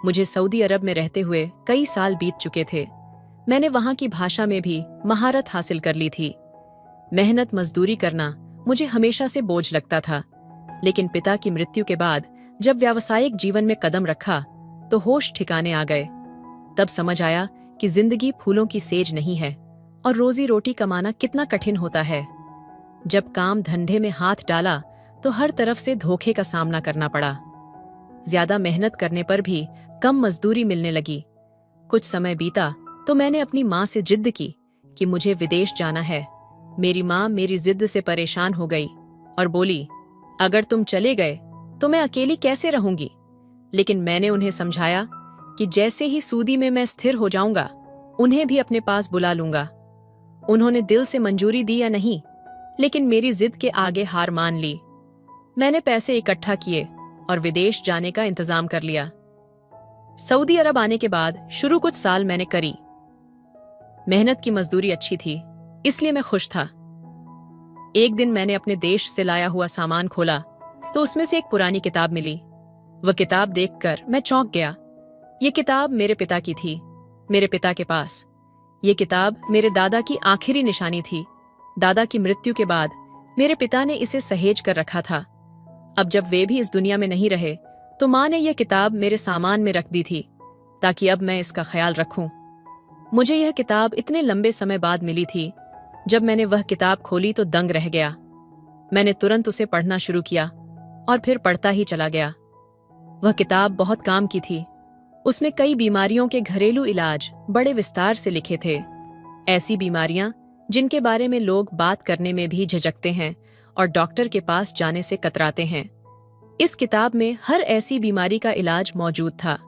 मुझे सऊदी अरब में रहते हुए कई साल बीत चुके थे। मैंने वहां की भाषा में भी महारत हासिल कर ली थी। मेहनत मजदूरी करना मुझे हमेशा से बोझ लगता था, लेकिन पिता की मृत्यु के बाद जब व्यावसायिक जीवन में कदम रखा तो होश ठिकाने आ गए। तब समझ आया कि जिंदगी फूलों की सेज नहीं है और रोजी रोटी कमाना कितना कठिन होता है। जब काम धंधे में हाथ डाला तो हर तरफ से धोखे का सामना करना पड़ा। ज्यादा मेहनत करने पर भी कम मजदूरी मिलने लगी। कुछ समय बीता तो मैंने अपनी माँ से जिद की कि मुझे विदेश जाना है। मेरी माँ मेरी जिद से परेशान हो गई और बोली, अगर तुम चले गए तो मैं अकेली कैसे रहूंगी। लेकिन मैंने उन्हें समझाया कि जैसे ही सऊदी में मैं स्थिर हो जाऊंगा उन्हें भी अपने पास बुला लूंगा। उन्होंने दिल से मंजूरी दी या नहीं, लेकिन मेरी जिद के आगे हार मान ली। मैंने पैसे इकट्ठा किए और विदेश जाने का इंतजाम कर लिया। सऊदी अरब आने के बाद शुरू कुछ साल मैंने करी। मेहनत की मजदूरी अच्छी थी, इसलिए मैं खुश था। एक दिन मैंने अपने देश से लाया हुआ सामान खोला तो उसमें से एक पुरानी किताब मिली। वह किताब देखकर मैं चौंक गया। ये किताब मेरे पिता की थी, मेरे पिता के पास। ये किताब मेरे दादा की आखिरी निशानी थी। दादा की मृत्यु के बाद मेरे पिता ने इसे सहेज कर रखा था। अब जब वे भी इस दुनिया में नहीं रहे तो माँ ने यह किताब मेरे सामान में रख दी थी ताकि अब मैं इसका ख्याल रखूं। मुझे यह किताब इतने लंबे समय बाद मिली थी। जब मैंने वह किताब खोली तो दंग रह गया। मैंने तुरंत उसे पढ़ना शुरू किया और फिर पढ़ता ही चला गया। वह किताब बहुत काम की थी। उसमें कई बीमारियों के घरेलू इलाज बड़े विस्तार से लिखे थे। ऐसी बीमारियां जिनके बारे में लोग बात करने में भी झिझकते हैं और डॉक्टर के पास जाने से कतराते हैं। इस किताब में हर ऐसी बीमारी का इलाज मौजूद था।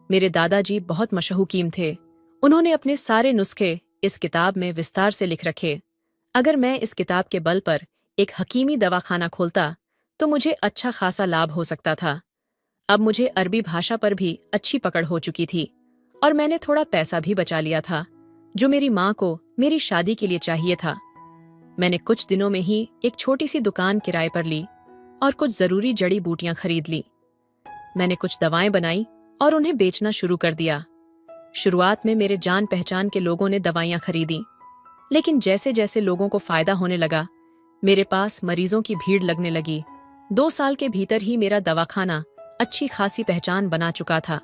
मेरे दादाजी बहुत मशहूकीम थे। उन्होंने अपने सारे नुस्खे इस किताब में विस्तार से लिख रखे। अगर मैं इस किताब के बल पर एक हकीमी दवाखाना खोलता तो मुझे अच्छा खासा लाभ हो सकता था। अब मुझे अरबी भाषा पर भी अच्छी पकड़ हो चुकी थी और मैंने थोड़ा पैसा भी बचा लिया था जो मेरी माँ को मेरी शादी के लिए चाहिए था। मैंने कुछ दिनों में ही एक छोटी सी दुकान किराए पर ली और कुछ जरूरी जड़ी बूटियां खरीद ली। मैंने कुछ दवाएं बनाई और उन्हें बेचना शुरू कर दिया। शुरुआत में मेरे जान पहचान के लोगों ने दवाइयां खरीदी, लेकिन जैसे जैसे लोगों को फायदा होने लगा मेरे पास मरीजों की भीड़ लगने लगी। 2 साल के भीतर ही मेरा दवाखाना अच्छी खासी पहचान बना चुका था।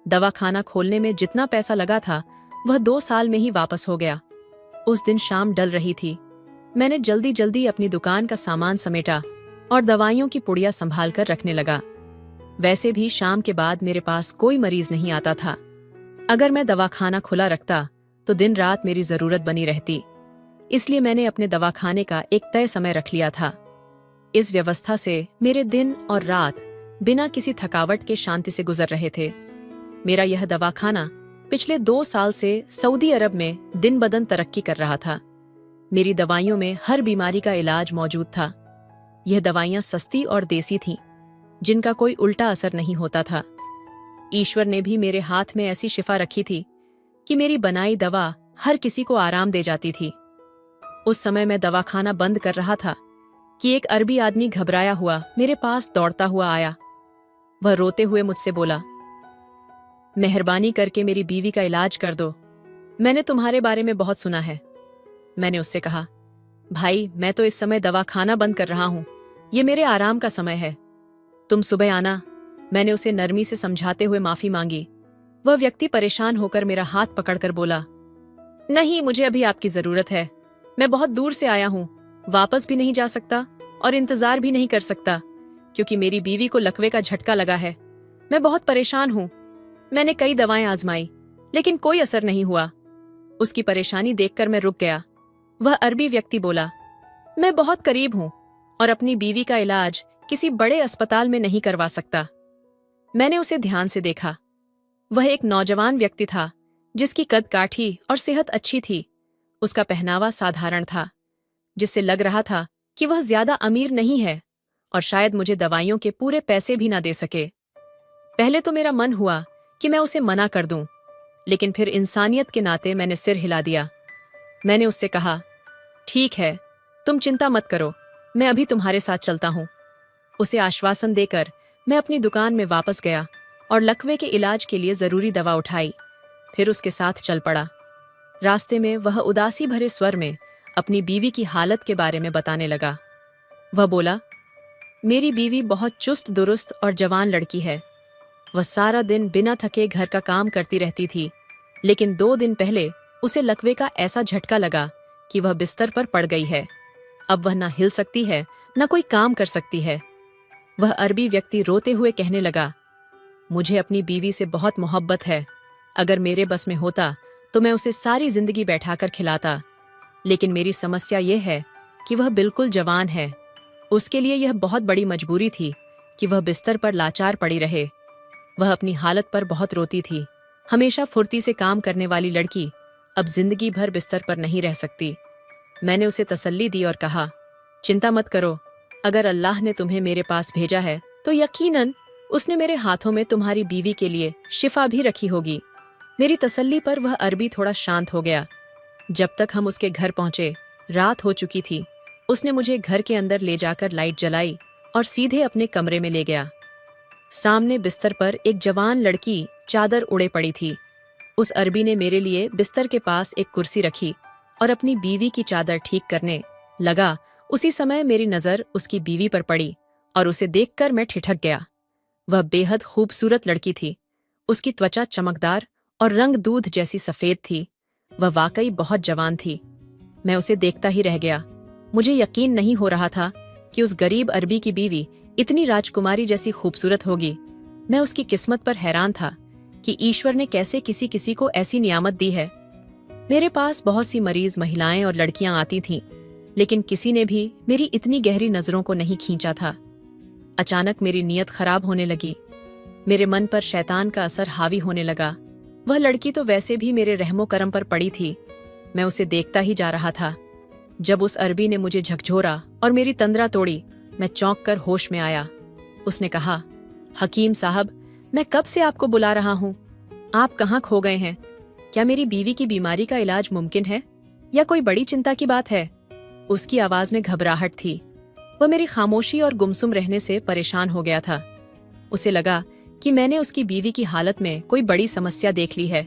दवाखाना खोलने में जितना पैसा लगा था वह 2 साल में ही वापस हो गया। उस दिन शाम डल रही थी। मैंने जल्दी जल्दी अपनी दुकान का सामान समेटा और दवाइयों की पुड़िया संभाल कर रखने लगा। वैसे भी शाम के बाद मेरे पास कोई मरीज नहीं आता था। अगर मैं दवाखाना खुला रखता तो दिन रात मेरी जरूरत बनी रहती, इसलिए मैंने अपने दवाखाने का एक तय समय रख लिया था। इस व्यवस्था से मेरे दिन और रात बिना किसी थकावट के शांति से गुजर रहे थे। मेरा यह दवाखाना पिछले 2 साल से सऊदी अरब में दिन बदन तरक्की कर रहा था। मेरी दवाइयों में हर बीमारी का इलाज मौजूद था। यह दवाइयां सस्ती और देसी थीं, जिनका कोई उल्टा असर नहीं होता था। ईश्वर ने भी मेरे हाथ में ऐसी शिफा रखी थी कि मेरी बनाई दवा हर किसी को आराम दे जाती थी। उस समय मैं दवाखाना बंद कर रहा था कि एक अरबी आदमी घबराया हुआ मेरे पास दौड़ता हुआ आया। वह रोते हुए मुझसे बोला, मेहरबानी करके मेरी बीवी का इलाज कर दो। मैंने तुम्हारे बारे में बहुत सुना है। मैंने उससे कहा, भाई मैं तो इस समय दवाखाना बंद कर रहा हूं, ये मेरे आराम का समय है, तुम सुबह आना। मैंने उसे नरमी से समझाते हुए माफी मांगी। वह व्यक्ति परेशान होकर मेरा हाथ पकड़कर बोला, नहीं, मुझे अभी आपकी जरूरत है। मैं बहुत दूर से आया हूं, वापस भी नहीं जा सकता और इंतजार भी नहीं कर सकता क्योंकि मेरी बीवी को लकवे का झटका लगा है। मैं बहुत परेशान हूं। मैंने कई दवाएं आजमाई लेकिन कोई असर नहीं हुआ। उसकी परेशानी देखकर मैं रुक गया। वह अरबी व्यक्ति बोला, मैं बहुत करीब हूं और अपनी बीवी का इलाज किसी बड़े अस्पताल में नहीं करवा सकता। मैंने उसे ध्यान से देखा। वह एक नौजवान व्यक्ति था जिसकी कद काठी और सेहत अच्छी थी। उसका पहनावा साधारण था, जिससे लग रहा था कि वह ज्यादा अमीर नहीं है और शायद मुझे दवाइयों के पूरे पैसे भी ना दे सके। पहले तो मेरा मन हुआ कि मैं उसे मना कर दूं, लेकिन फिर इंसानियत के नाते मैंने सिर हिला दिया। मैंने उससे कहा, ठीक है, तुम चिंता मत करो, मैं अभी तुम्हारे साथ चलता हूं। उसे आश्वासन देकर मैं अपनी दुकान में वापस गया और लकवे के इलाज के लिए जरूरी दवा उठाई। फिर उसके साथ चल पड़ा। रास्ते में वह उदासी भरे स्वर में अपनी बीवी की हालत के बारे में बताने लगा। वह बोला, मेरी बीवी बहुत चुस्त दुरुस्त और जवान लड़की है। वह सारा दिन बिना थके घर का काम करती रहती थी, लेकिन 2 दिन पहले उसे लकवे का ऐसा झटका लगा कि वह बिस्तर पर पड़ गई है। अब वह ना हिल सकती है, न कोई काम कर सकती है। वह अरबी व्यक्ति रोते हुए कहने लगा, मुझे अपनी बीवी से बहुत मोहब्बत है। अगर मेरे बस में होता तो मैं उसे सारी जिंदगी बैठाकर खिलाता, लेकिन मेरी समस्या यह है कि वह बिल्कुल जवान है। उसके लिए यह बहुत बड़ी मजबूरी थी कि वह बिस्तर पर लाचार पड़ी रहे। वह अपनी हालत पर बहुत रोती थी। हमेशा फुर्ती से काम करने वाली लड़की अब जिंदगी भर बिस्तर पर नहीं रह सकती। मैंने उसे तसल्ली दी और कहा, चिंता मत करो, अगर अल्लाह ने तुम्हें मेरे पास भेजा है तो यकीनन उसने मेरे हाथों में तुम्हारी बीवी के लिए शिफा भी रखी होगी। मेरी तसल्ली पर वह अरबी थोड़ा शांत हो गया। जब तक हम उसके घर पहुंचे, रात हो चुकी थी। उसने मुझे घर के अंदर ले जाकर लाइट जलाई और सीधे अपने कमरे में ले गया। सामने बिस्तर पर एक जवान लड़की चादर उड़े पड़ी थी। उस अरबी ने मेरे लिए बिस्तर के पास एक कुर्सी रखी और अपनी बीवी की चादर ठीक करने लगा। उसी समय मेरी नजर उसकी बीवी पर पड़ी और उसे देखकर मैं ठिठक गया। वह बेहद खूबसूरत लड़की थी। उसकी त्वचा चमकदार और रंग दूध जैसी सफेद थी। वह वाकई बहुत जवान थी। मैं उसे देखता ही रह गया। मुझे यकीन नहीं हो रहा था कि उस गरीब अरबी की बीवी इतनी राजकुमारी जैसी खूबसूरत होगी। मैं उसकी किस्मत पर हैरान था कि ईश्वर ने कैसे किसी किसी को ऐसी नियामत दी है। मेरे पास बहुत सी मरीज महिलाएं और लड़कियां आती थीं, लेकिन किसी ने भी मेरी इतनी गहरी नजरों को नहीं खींचा था। अचानक मेरी नीयत खराब होने लगी। मेरे मन पर शैतान का असर हावी होने लगा। वह लड़की तो वैसे भी मेरे रहमो करम पर पड़ी थी। मैं उसे देखता ही जा रहा था। जब उस अरबी ने मुझे झकझोरा और मेरी तंद्रा तोड़ी, मैं चौंक कर होश में आया। उसने कहा, हकीम साहब, मैं कब से आपको बुला रहा हूँ। आप कहाँ खो गए हैं? क्या मेरी बीवी की बीमारी का इलाज मुमकिन है या कोई बड़ी चिंता की बात है? उसकी आवाज में घबराहट थी। वह मेरी खामोशी और गुमसुम रहने से परेशान हो गया था। उसे लगा कि मैंने उसकी बीवी की हालत में कोई बड़ी समस्या देख ली है,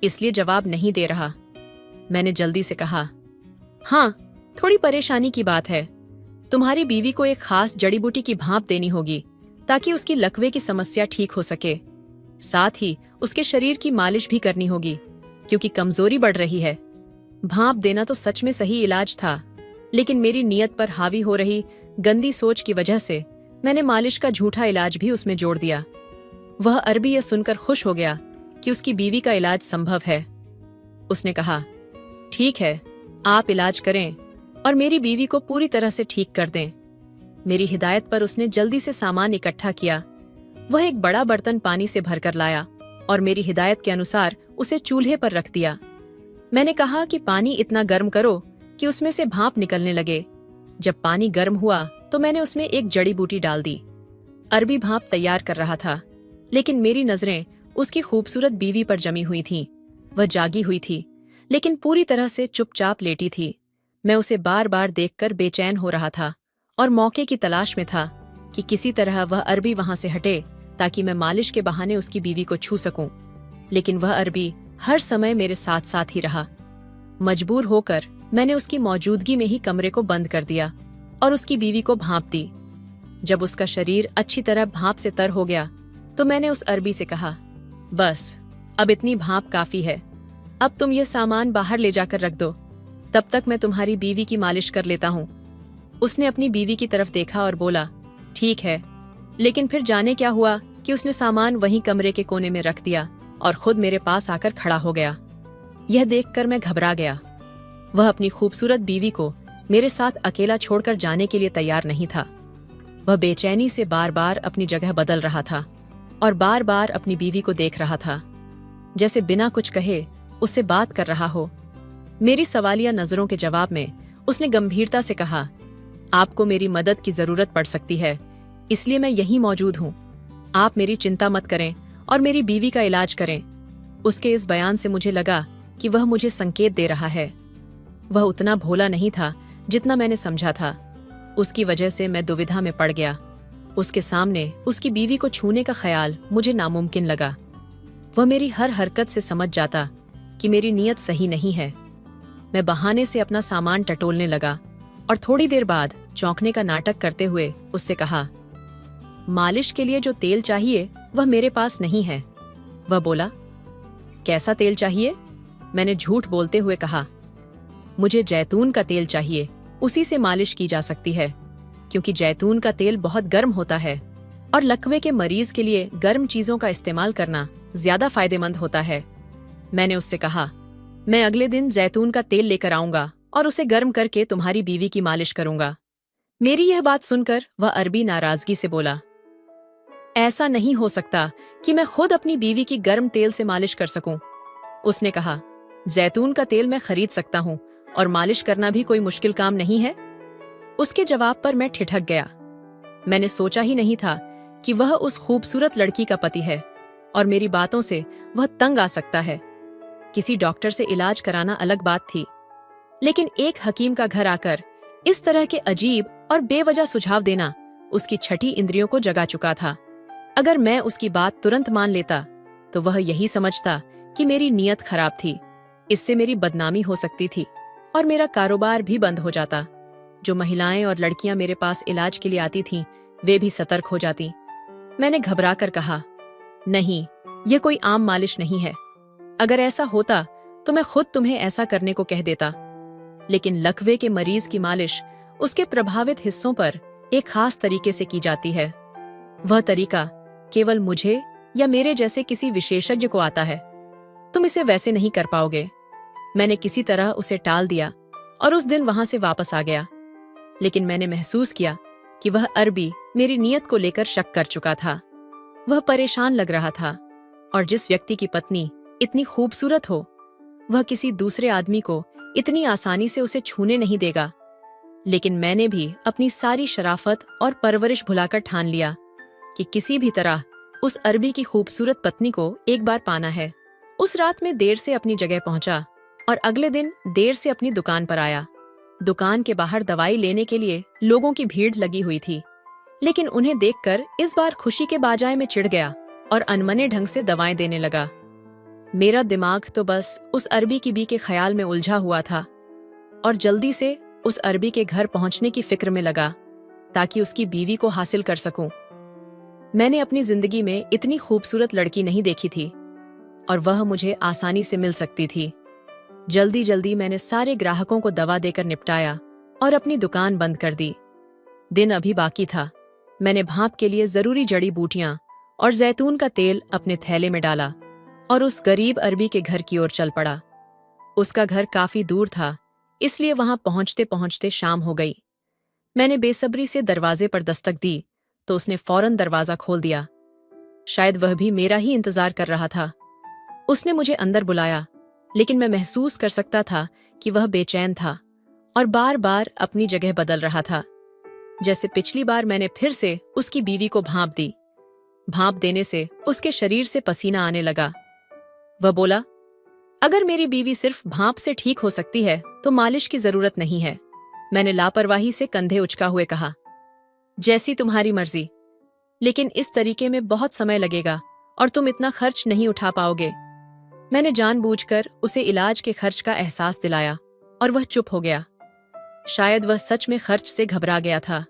इसलिए जवाब नहीं दे रहा। मैंने जल्दी से कहा, हाँ, थोड़ी परेशानी की बात है। तुम्हारी बीवी को एक खास जड़ी बूटी की भाप देनी होगी ताकि उसकी लकवे की समस्या ठीक हो सके। साथ ही उसके शरीर की मालिश भी करनी होगी क्योंकि कमजोरी बढ़ रही है। भाप देना तो सच में सही इलाज था, लेकिन मेरी नीयत पर हावी हो रही गंदी सोच की वजह से मैंने मालिश का झूठा इलाज भी उसमें जोड़ दिया। वह अरबी यह सुनकर खुश हो गया कि उसकी बीवी का इलाज संभव है। उसने कहा, ठीक है, आप इलाज करें और मेरी बीवी को पूरी तरह से ठीक कर दें। मेरी हिदायत पर उसने जल्दी से सामान इकट्ठा किया। वह एक बड़ा बर्तन पानी से भरकर लाया और मेरी हिदायत के अनुसार उसे चूल्हे पर रख दिया। मैंने कहा कि पानी इतना गर्म करो कि उसमें से भाप निकलने लगे। जब पानी गर्म हुआ तो मैंने उसमें एक जड़ी बूटी डाल दी। अरबी भाप तैयार कर रहा था, लेकिन मेरी नजरें उसकी खूबसूरत बीवी पर जमी हुई थीं। वह जागी हुई थी, लेकिन पूरी तरह से चुपचाप लेटी थी। मैं उसे बार बार देखकर बेचैन हो रहा था और मौके की तलाश में था कि किसी तरह वह अरबी वहां से हटे ताकि मैं मालिश के बहाने उसकी बीवी को छू सकूं। लेकिन वह अरबी हर समय मेरे साथ साथ ही रहा। मजबूर होकर मैंने उसकी मौजूदगी में ही कमरे को बंद कर दिया और उसकी बीवी को भाप दी। जब उसका शरीर अच्छी तरह भाप से तर हो गया तो मैंने उस अरबी से कहा, बस अब इतनी भाप काफी है। अब तुम ये सामान बाहर ले जाकर रख दो, तब तक मैं तुम्हारी बीवी की मालिश कर लेता हूँ। उसने अपनी बीवी की तरफ देखा और बोला, ठीक है। लेकिन फिर जाने क्या हुआ कि उसने सामान वहीं कमरे के कोने में रख दिया और खुद मेरे पास आकर खड़ा हो गया। यह देखकर मैं घबरा गया। वह अपनी खूबसूरत बीवी को मेरे साथ अकेला छोड़कर जाने के लिए तैयार नहीं था। वह बेचैनी से बार बार अपनी जगह बदल रहा था और बार बार अपनी बीवी को देख रहा था, जैसे बिना कुछ कहे उससे बात कर रहा हो। मेरी सवालिया नजरों के जवाब में उसने गंभीरता से कहा, आपको मेरी मदद की जरूरत पड़ सकती है, इसलिए मैं यहीं मौजूद हूँ। आप मेरी चिंता मत करें और मेरी बीवी का इलाज करें। उसके इस बयान से मुझे लगा कि वह मुझे संकेत दे रहा है। वह उतना भोला नहीं था जितना मैंने समझा था। उसकी वजह से मैं दुविधा में पड़ गया। उसके सामने उसकी बीवी को छूने का ख्याल मुझे नामुमकिन लगा। वह मेरी हर हरकत से समझ जाता कि मेरी नीयत सही नहीं है। मैं बहाने से अपना सामान टटोलने लगा और थोड़ी देर बाद चौंकने का नाटक करते हुए उससे कहा, मालिश के लिए जो तेल चाहिए वह मेरे पास नहीं है। वह बोला, कैसा तेल चाहिए? मैंने झूठ बोलते हुए कहा, मुझे जैतून का तेल चाहिए, उसी से मालिश की जा सकती है, क्योंकि जैतून का तेल बहुत गर्म होता है और लकवे के मरीज के लिए गर्म चीजों का इस्तेमाल करना ज्यादा फायदेमंद होता है। मैंने उससे कहा, मैं अगले दिन जैतून का तेल लेकर आऊंगा और उसे गर्म करके तुम्हारी बीवी की मालिश करूंगा। मेरी यह बात सुनकर वह अरबी नाराजगी से बोला, ऐसा नहीं हो सकता कि मैं खुद अपनी बीवी की गर्म तेल से मालिश कर सकूं। उसने कहा, जैतून का तेल मैं खरीद सकता हूं और मालिश करना भी कोई मुश्किल काम नहीं है। उसके जवाब पर मैं ठिठक गया। मैंने सोचा ही नहीं था कि वह उस खूबसूरत लड़की का पति है और मेरी बातों से वह तंग आ सकता है। किसी डॉक्टर से इलाज कराना अलग बात थी, लेकिन एक हकीम का घर आकर इस तरह के अजीब और बेवजह सुझाव देना उसकी छठी इंद्रियों को जगा चुका था। अगर मैं उसकी बात तुरंत मान लेता तो वह यही समझता कि मेरी नीयत खराब थी। इससे मेरी बदनामी हो सकती थी और मेरा कारोबार भी बंद हो जाता। जो महिलाएं और लड़कियां मेरे पास इलाज के लिए आती थीं, वे भी सतर्क हो जाती। मैंने घबरा कर कहा, नहीं, यह कोई आम मालिश नहीं है। अगर ऐसा होता तो मैं खुद तुम्हें ऐसा करने को कह देता। लेकिन लकवे के मरीज की मालिश उसके प्रभावित हिस्सों पर एक खास तरीके से की जाती है। वह तरीका केवल मुझे या मेरे जैसे किसी विशेषज्ञ को आता है। तुम इसे वैसे नहीं कर पाओगे। मैंने किसी तरह उसे टाल दिया और उस दिन वहां से वापस आ गया। लेकिन मैंने महसूस किया कि वह अरबी मेरी नीयत को लेकर शक कर चुका था। वह परेशान लग रहा था और जिस व्यक्ति की पत्नी इतनी खूबसूरत हो, वह किसी दूसरे आदमी को इतनी आसानी से उसे छूने नहीं देगा। लेकिन मैंने भी अपनी सारी शराफत और परवरिश भुलाकर ठान लिया कि किसी भी तरह उस अरबी की खूबसूरत पत्नी को एक बार पाना है। उस रात में देर से अपनी जगह पहुंचा और अगले दिन देर से अपनी दुकान पर आया। दुकान के बाहर दवाई लेने के लिए लोगों की भीड़ लगी हुई थी, लेकिन उन्हें देखकर इस बार खुशी के बाजाए में चिढ़ गया और अनमने ढंग से दवाएं देने लगा। मेरा दिमाग तो बस उस अरबी की बी के ख्याल में उलझा हुआ था और जल्दी से उस अरबी के घर पहुंचने की फिक्र में लगा ताकि उसकी बीवी को हासिल कर सकूं। मैंने अपनी जिंदगी में इतनी खूबसूरत लड़की नहीं देखी थी और वह मुझे आसानी से मिल सकती थी। जल्दी जल्दी मैंने सारे ग्राहकों को दवा देकर निपटाया और अपनी दुकान बंद कर दी। दिन अभी बाकी था। मैंने भाप के लिए जरूरी जड़ी बूटियां और जैतून का तेल अपने थैले में डाला और उस गरीब अरबी के घर की ओर चल पड़ा। उसका घर काफी दूर था, इसलिए वहां पहुंचते पहुंचते शाम हो गई। मैंने बेसब्री से दरवाजे पर दस्तक दी तो उसने फौरन दरवाजा खोल दिया। शायद वह भी मेरा ही इंतजार कर रहा था। उसने मुझे अंदर बुलाया, लेकिन मैं महसूस कर सकता था कि वह बेचैन था और बार बार अपनी जगह बदल रहा था। जैसे पिछली बार मैंने फिर से उसकी बीवी को भाप दी। भाप देने से उसके शरीर से पसीना आने लगा। वह बोला, अगर मेरी बीवी सिर्फ भाप से ठीक हो सकती है तो मालिश की जरूरत नहीं है। मैंने लापरवाही से कंधे उचका हुए कहा, जैसी तुम्हारी मर्जी, लेकिन इस तरीके में बहुत समय लगेगा और तुम इतना खर्च नहीं उठा पाओगे। मैंने जानबूझकर उसे इलाज के खर्च का एहसास दिलाया और वह चुप हो गया। शायद वह सच में खर्च से घबरा गया था।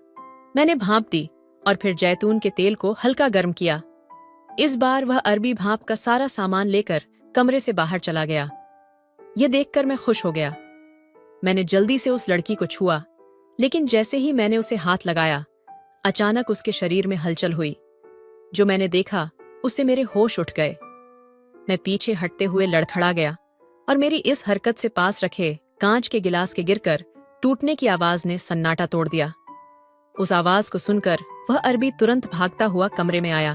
मैंने भाप दी और फिर जैतून के तेल को हल्का गर्म किया। इस बार वह अरबी भाप का सारा सामान लेकर कमरे से बाहर चला गया। यह देखकर मैं खुश हो गया। मैंने जल्दी से उस लड़की को छुआ, लेकिन जैसे ही मैंने उसे हाथ लगाया, अचानक उसके शरीर में हलचल हुई। जो मैंने देखा उससे मेरे होश उठ गए। मैं पीछे हटते हुए लड़खड़ा गया और मेरी इस हरकत से पास रखे कांच के गिलास के गिरकर टूटने की आवाज ने सन्नाटा तोड़ दिया। उस आवाज को सुनकर वह अरबी तुरंत भागता हुआ कमरे में आया।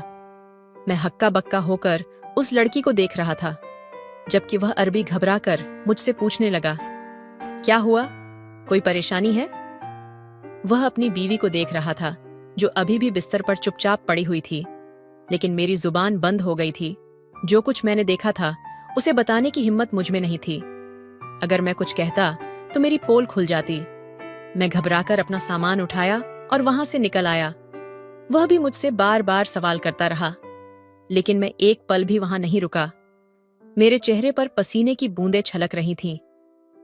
मैं हक्का बक्का होकर उस लड़की को देख रहा था, जबकि वह अरबी घबराकर मुझसे पूछने लगा, क्या हुआ, कोई परेशानी है? वह अपनी बीवी को देख रहा था, जो अभी भी बिस्तर पर चुपचाप पड़ी हुई थी, लेकिन मेरी जुबान बंद हो गई थी। जो कुछ मैंने देखा था उसे बताने की हिम्मत मुझ में नहीं थी। अगर मैं कुछ कहता तो मेरी पोल खुल जाती। मैं घबराकर अपना सामान उठाया और वहां से निकल आया। वह भी मुझसे बार बार सवाल करता रहा, लेकिन मैं एक पल भी वहां नहीं रुका। मेरे चेहरे पर पसीने की बूंदें छलक रही थीं।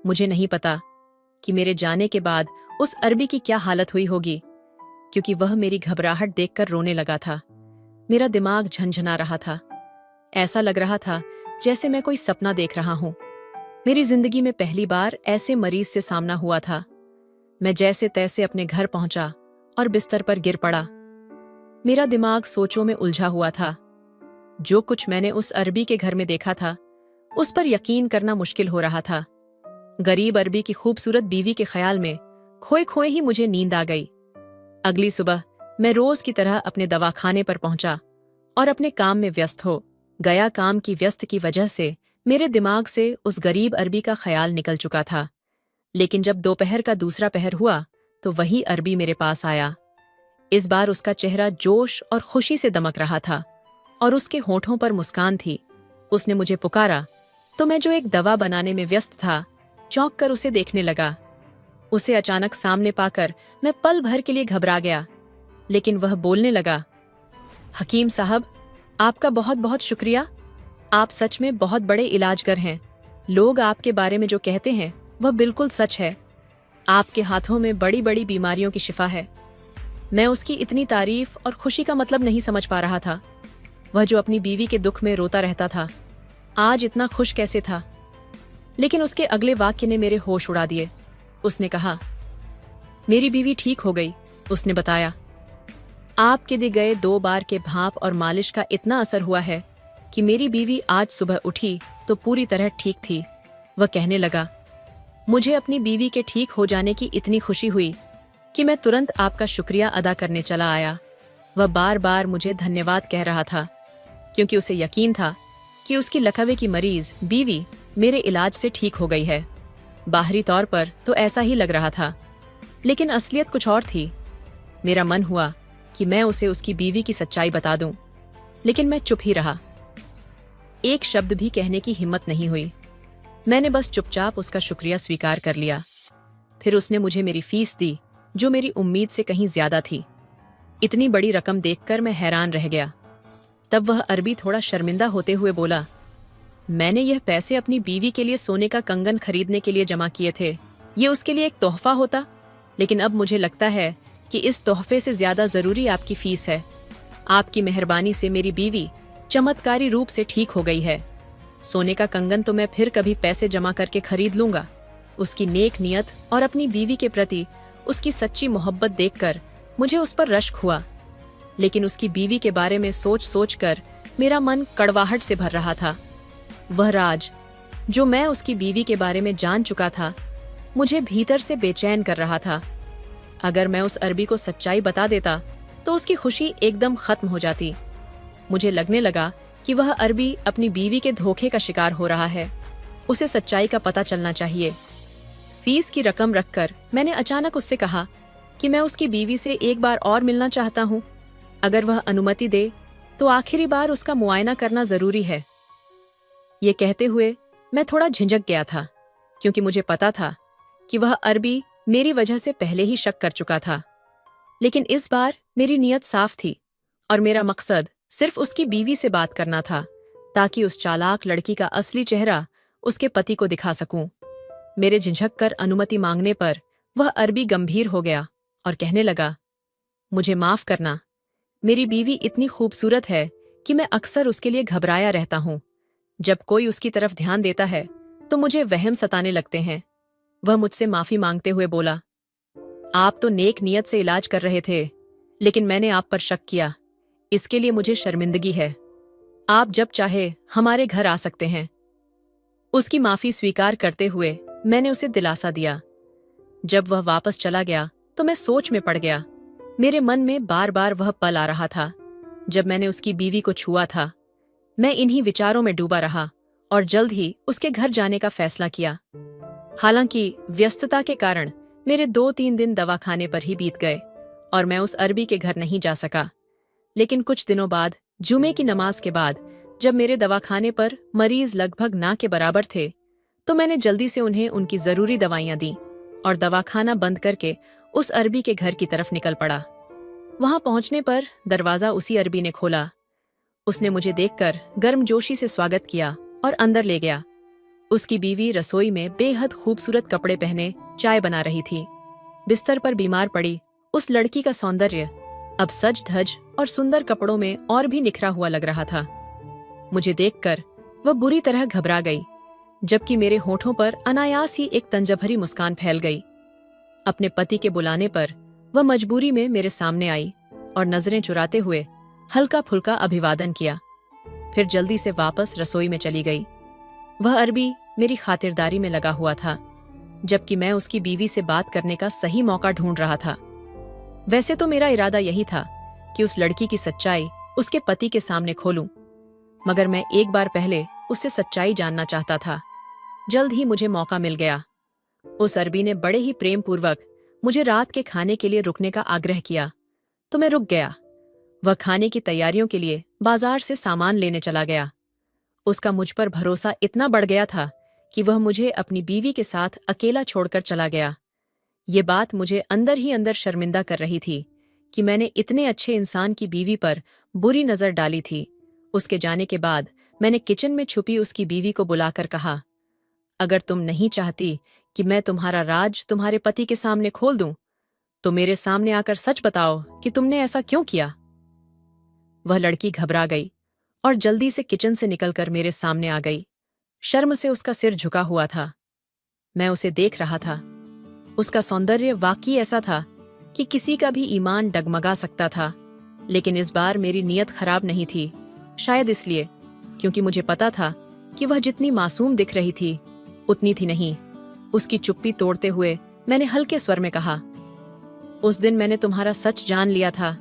मुझे नहीं पता कि मेरे जाने के बाद उस अरबी की क्या हालत हुई होगी, क्योंकि वह मेरी घबराहट देखकर रोने लगा था। मेरा दिमाग झनझना रहा था। ऐसा लग रहा था जैसे मैं कोई सपना देख रहा हूं। मेरी जिंदगी में पहली बार ऐसे मरीज से सामना हुआ था। मैं जैसे तैसे अपने घर पहुंचा और बिस्तर पर गिर पड़ा। मेरा दिमाग सोचों में उलझा हुआ था। जो कुछ मैंने उस अरबी के घर में देखा था, उस पर यकीन करना मुश्किल हो रहा था। गरीब अरबी की खूबसूरत बीवी के ख्याल में खोए खोए ही मुझे नींद आ गई। अगली सुबह मैं रोज की तरह अपने दवाखाने पर पहुंचा और अपने काम में व्यस्त हो गया। काम की व्यस्त की वजह से मेरे दिमाग से उस गरीब अरबी का ख्याल निकल चुका था। लेकिन जब दोपहर का दूसरा पहर हुआ तो वही अरबी मेरे पास आया। इस बार उसका चेहरा जोश और खुशी से दमक रहा था और उसके होठों पर मुस्कान थी। उसने मुझे पुकारा तो मैं जो एक दवा बनाने में व्यस्त था, चौंक कर उसे देखने लगा। उसे अचानक सामने पाकर मैं पल भर के लिए घबरा गया, लेकिन वह बोलने लगा, हकीम साहब, आपका बहुत बहुत शुक्रिया। आप सच में बहुत बड़े इलाजगर हैं। लोग आपके बारे में जो कहते हैं वह बिल्कुल सच है। आपके हाथों में बड़ी बड़ी बीमारियों की शिफा है। मैं उसकी इतनी तारीफ और खुशी का मतलब नहीं समझ पा रहा था। वह जो अपनी बीवी के दुख में रोता रहता था, आज इतना खुश कैसे था। लेकिन उसके अगले वाक्य ने मेरे होश उड़ा दिए। उसने कहा, मेरी बीवी ठीक हो गई। उसने बताया, आपके दिए गए 2 बार के भाप और मालिश का इतना असर हुआ है कि मेरी बीवी आज सुबह उठी तो पूरी तरह ठीक थी। वह कहने लगा, मुझे अपनी बीवी के ठीक हो जाने की इतनी खुशी हुई कि मैं तुरंत आपका शुक्रिया अदा करने चला आया। वह बार बार मुझे धन्यवाद कह रहा था, क्योंकि उसे यकीन था कि उसकी लकवे की मरीज बीवी मेरे इलाज से ठीक हो गई है। बाहरी तौर पर तो ऐसा ही लग रहा था, लेकिन असलियत कुछ और थी। मेरा मन हुआ कि मैं उसे उसकी बीवी की सच्चाई बता दूं, लेकिन मैं चुप ही रहा। एक शब्द भी कहने की हिम्मत नहीं हुई। मैंने बस चुपचाप उसका शुक्रिया स्वीकार कर लिया। फिर उसने मुझे मेरी फीस दी, जो मेरी उम्मीद से कहीं ज्यादा थी। इतनी बड़ी रकम देखकर मैं हैरान रह गया। तब वह अरबी थोड़ा शर्मिंदा होते हुए बोला, मैंने यह पैसे अपनी बीवी के लिए सोने का कंगन खरीदने के लिए जमा किए थे। ये उसके लिए एक तोहफा होता, लेकिन अब मुझे लगता है कि इस तोहफे से ज्यादा जरूरी आपकी फीस है। आपकी मेहरबानी से मेरी बीवी चमत्कारी रूप से ठीक हो गई है। सोने का कंगन तो मैं फिर कभी पैसे जमा करके खरीद लूंगा। उसकी नेक नियत और अपनी बीवी के प्रति उसकी सच्ची मोहब्बत देखकर मुझे उस पर रश्क हुआ, लेकिन उसकी बीवी के बारे में सोच सोच कर मेरा मन कड़वाहट से भर रहा था। वह राज जो मैं उसकी बीवी के बारे में जान चुका था, मुझे भीतर से बेचैन कर रहा था। अगर मैं उस अरबी को सच्चाई बता देता तो उसकी खुशी एकदम खत्म हो जाती। मुझे लगने लगा कि वह अरबी अपनी बीवी के धोखे का शिकार हो रहा है। उसे सच्चाई का पता चलना चाहिए। फीस की रकम रखकर मैंने अचानक उससे कहा कि मैं उसकी बीवी से एक बार और मिलना चाहता हूँ। अगर वह अनुमति दे तो आखिरी बार उसका मुआयना करना जरूरी है। ये कहते हुए मैं थोड़ा झिझक गया था, क्योंकि मुझे पता था कि वह अरबी मेरी वजह से पहले ही शक कर चुका था। लेकिन इस बार मेरी नीयत साफ थी और मेरा मकसद सिर्फ उसकी बीवी से बात करना था, ताकि उस चालाक लड़की का असली चेहरा उसके पति को दिखा सकूं। मेरे झिझक कर अनुमति मांगने पर वह अरबी गंभीर हो गया और कहने लगा, मुझे माफ करना। मेरी बीवी इतनी खूबसूरत है कि मैं अक्सर उसके लिए घबराया रहता हूँ। जब कोई उसकी तरफ ध्यान देता है तो मुझे वहम सताने लगते हैं। वह मुझसे माफी मांगते हुए बोला, आप तो नेक नियत से इलाज कर रहे थे, लेकिन मैंने आप पर शक किया। इसके लिए मुझे शर्मिंदगी है। आप जब चाहे हमारे घर आ सकते हैं। उसकी माफी स्वीकार करते हुए मैंने उसे दिलासा दिया। जब वह वापस चला गया तो मैं सोच में पड़ गया। मेरे मन में बार बार वह पल आ रहा था जब मैंने उसकी बीवी को छुआ था। मैं इन्हीं विचारों में डूबा रहा और जल्द ही उसके घर जाने का फैसला किया। हालांकि व्यस्तता के कारण मेरे 2-3 दिन दवाखाने पर ही बीत गए और मैं उस अरबी के घर नहीं जा सका। लेकिन कुछ दिनों बाद, जुमे की नमाज के बाद, जब मेरे दवाखाने पर मरीज लगभग ना के बराबर थे, तो मैंने जल्दी से उन्हें उनकी जरूरी दवाइयां दी और दवाखाना बंद करके उस अरबी के घर की तरफ निकल पड़ा। वहां पहुंचने पर दरवाजा उसी अरबी ने खोला। उसने मुझे देखकर गर्मजोशी से स्वागत किया और अंदर ले गया। उसकी बीवी रसोई में बेहद खूबसूरत कपड़े पहने चाय बना रही थी। बिस्तर पर बीमार पड़ी उस लड़की का सौंदर्य अब सज धज और सुंदर कपड़ों में और भी निखरा हुआ लग रहा था। मुझे देखकर वह बुरी तरह घबरा गई, जबकि मेरे होठों पर अनायास ही एक तंजभरी मुस्कान फैल गई। अपने पति के बुलाने पर वह मजबूरी में मेरे सामने आई और नजरें चुराते हुए हल्का फुल्का अभिवादन किया, फिर जल्दी से वापस रसोई में चली गई। वह अरबी मेरी खातिरदारी में लगा हुआ था, जबकि मैं उसकी बीवी से बात करने का सही मौका ढूंढ रहा था। वैसे तो मेरा इरादा यही था कि उस लड़की की सच्चाई उसके पति के सामने खोलूं, मगर मैं एक बार पहले उससे सच्चाई जानना चाहता था। जल्द ही मुझे मौका मिल गया। उस अरबी ने बड़े ही प्रेम पूर्वक मुझे रात के खाने के लिए रुकने का आग्रह किया, तो मैं रुक गया। वह खाने की तैयारियों के लिए बाजार से सामान लेने चला गया। उसका मुझ पर भरोसा इतना बढ़ गया था कि वह मुझे अपनी बीवी के साथ अकेला छोड़कर चला गया। ये बात मुझे अंदर ही अंदर शर्मिंदा कर रही थी कि मैंने इतने अच्छे इंसान की बीवी पर बुरी नजर डाली थी। उसके जाने के बाद मैंने किचन में छुपी उसकी बीवी को बुलाकर कहा, अगर तुम नहीं चाहती कि मैं तुम्हारा राज तुम्हारे पति के सामने खोल दूं, तो मेरे सामने आकर सच बताओ कि तुमने ऐसा क्यों किया। वह लड़की घबरा गई और जल्दी से किचन से निकलकर मेरे सामने आ गई। शर्म से उसका सिर झुका हुआ था। मैं उसे देख रहा था। उसका सौंदर्य वाकई ऐसा था कि किसी का भी ईमान डगमगा सकता था, लेकिन इस बार मेरी नीयत खराब नहीं थी। शायद इसलिए क्योंकि मुझे पता था कि वह जितनी मासूम दिख रही थी उतनी थी नहीं। उसकी चुप्पी तोड़ते हुए मैंने हल्के स्वर में कहा, उस दिन मैंने तुम्हारा सच जान लिया था।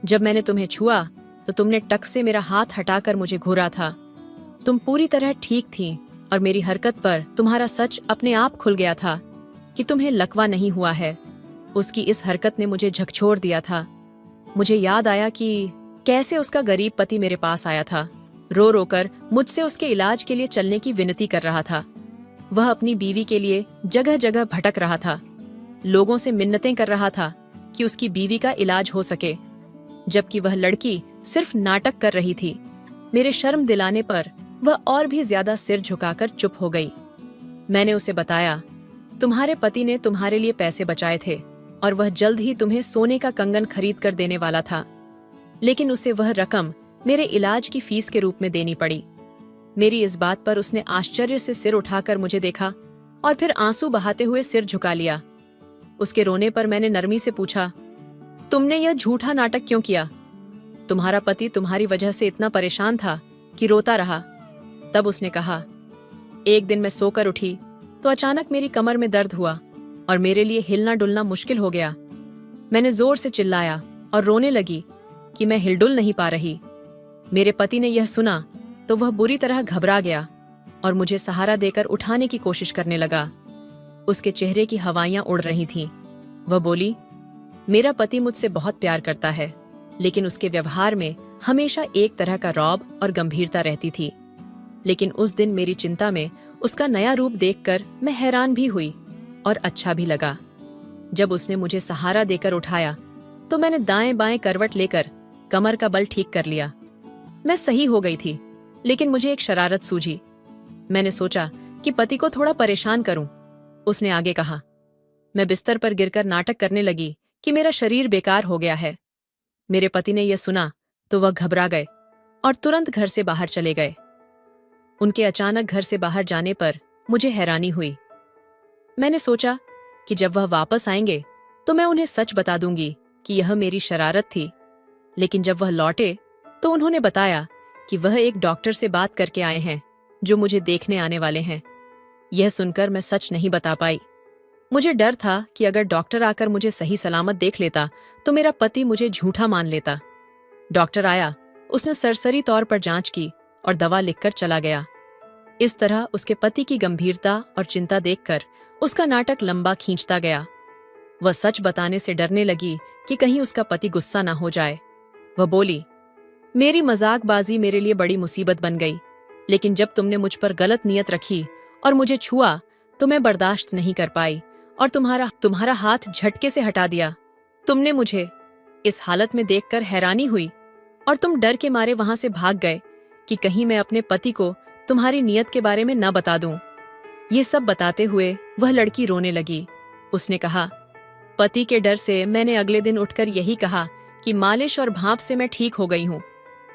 जब मैंने तुम्हें छुआ तो तुमने टक से मेरा हाथ हटाकर मुझे घूरा था। तुम पूरी तरह ठीक थी और मेरी हरकत पर तुम्हारा सच अपने आप खुल गया था कि तुम्हें लकवा नहीं हुआ है। उसकी इस हरकत ने मुझे झकझोर दिया था। मुझे याद आया कि कैसे उसका गरीब पति मेरे पास आया था, रो रो कर मुझसे उसके इलाज के लिए चलने की विनती कर रहा था। वह अपनी बीवी के लिए जगह जगह भटक रहा था, लोगों से मिन्नतें कर रहा था कि उसकी बीवी का इलाज हो सके, जबकि वह लड़की सिर्फ नाटक कर रही थी। मेरे शर्म दिलाने पर वह और भी ज्यादा सिर झुकाकर चुप हो गई। मैंने उसे बताया, तुम्हारे पति ने तुम्हारे लिए पैसे बचाए थे और वह जल्द ही तुम्हें सोने का कंगन खरीद कर देने वाला था, लेकिन उसे वह रकम मेरे इलाज की फीस के रूप में देनी पड़ी। मेरी इस बात पर उसने आश्चर्य से सिर उठाकर मुझे देखा और फिर आंसू बहाते हुए सिर झुका लिया। उसके रोने पर मैंने नरमी से पूछा, तुमने यह झूठा नाटक क्यों किया? तुम्हारा पति तुम्हारी वजह से इतना परेशान था कि रोता रहा। तब उसने कहा, एक दिन मैं सोकर उठी तो अचानक मेरी कमर में दर्द हुआ और मेरे लिए हिलना डुलना मुश्किल हो गया। मैंने जोर से चिल्लाया और रोने लगी कि मैं हिलडुल नहीं पा रही। मेरे पति ने यह सुना तो वह बुरी तरह घबरा गया और मुझे सहारा देकर उठाने की कोशिश करने लगा। उसके चेहरे की हवाइयां उड़ रही थीं। वह बोली, मेरा पति मुझसे बहुत प्यार करता है, लेकिन उसके व्यवहार में हमेशा एक तरह का रौब और गंभीरता रहती थी। लेकिन उस दिन मेरी चिंता में उसका नया रूप देखकर मैं हैरान भी हुई और अच्छा भी लगा। जब उसने मुझे सहारा देकर उठाया तो मैंने दाएं बाएं करवट लेकर कमर का बल ठीक कर लिया। मैं सही हो गई थी, लेकिन मुझे एक शरारत सूझी। मैंने सोचा कि पति को थोड़ा परेशान करूं। उसने आगे कहा, मैं बिस्तर पर गिरकर नाटक करने लगी कि मेरा शरीर बेकार हो गया है। मेरे पति ने यह सुना तो वह घबरा गए और तुरंत घर से बाहर चले गए। उनके अचानक घर से बाहर जाने पर मुझे हैरानी हुई। मैंने सोचा कि जब वह वापस आएंगे तो मैं उन्हें सच बता दूंगी कि यह मेरी शरारत थी। लेकिन जब वह लौटे तो उन्होंने बताया कि वह एक डॉक्टर से बात करके आए हैं जो मुझे देखने आने वाले हैं। यह सुनकर मैं सच नहीं बता पाई। मुझे डर था कि अगर डॉक्टर आकर मुझे सही सलामत देख लेता तो मेरा पति मुझे झूठा मान लेता। डॉक्टर आया, उसने सरसरी तौर पर जांच की और दवा लिखकर चला गया। इस तरह उसके पति की गंभीरता और चिंता देखकर उसका नाटक लंबा खींचता गया। वह सच बताने से डरने लगी कि कहीं उसका पति गुस्सा ना हो जाए। वह बोली, मेरी मजाकबाजी मेरे लिए बड़ी मुसीबत बन गई, लेकिन जब तुमने मुझ पर गलत नीयत रखी और मुझे छुआ तो मैं बर्दाश्त नहीं कर पाई और तुम्हारा हाथ झटके से हटा दिया। तुमने मुझे इस हालत में देखकर हैरानी हुई और तुम डर के मारे वहां से भाग गए कि कहीं मैं अपने पति को तुम्हारी नीयत के बारे में न बता दूं। ये सब बताते हुए वह लड़की रोने लगी। उसने कहा, पति के डर से मैंने अगले दिन उठकर यही कहा कि मालिश और भाप से मैं ठीक हो गई हूं।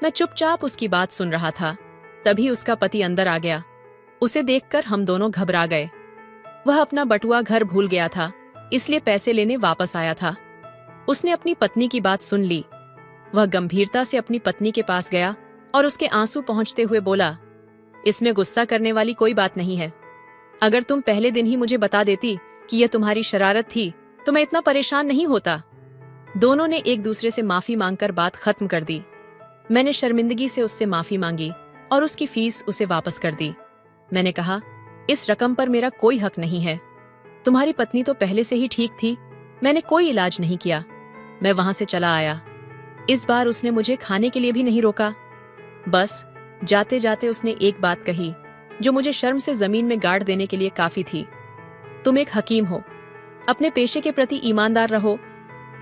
मैं चुपचाप उसकी बात सुन रहा था। तभी उसका पति अंदर आ गया। उसे देखकर हम दोनों घबरा गए। वह अपना बटुआ घर भूल गया था, इसलिए पैसे लेने वापस आया था। उसने अपनी पत्नी की बात सुन ली। वह गंभीरता से अपनी पत्नी के पास गया और उसके आंसू पहुंचते हुए बोला, इसमें गुस्सा करने वाली कोई बात नहीं है। अगर तुम पहले दिन ही मुझे बता देती कि यह तुम्हारी शरारत थी तो मैं इतना परेशान नहीं होता। दोनों ने एक दूसरे से माफी मांगकर बात खत्म कर दी। मैंने शर्मिंदगी से उससे माफी मांगी और उसकी फीस उसे वापस कर दी। मैंने कहा, इस रकम पर मेरा कोई हक नहीं है। तुम्हारी पत्नी तो पहले से ही ठीक थी, मैंने कोई इलाज नहीं किया। मैं वहां से चला आया। इस बार उसने मुझे खाने के लिए भी नहीं रोका। बस जाते जाते उसने एक बात कही जो मुझे शर्म से जमीन में गाड़ देने के लिए काफी थी। तुम एक हकीम हो, अपने पेशे के प्रति ईमानदार रहो।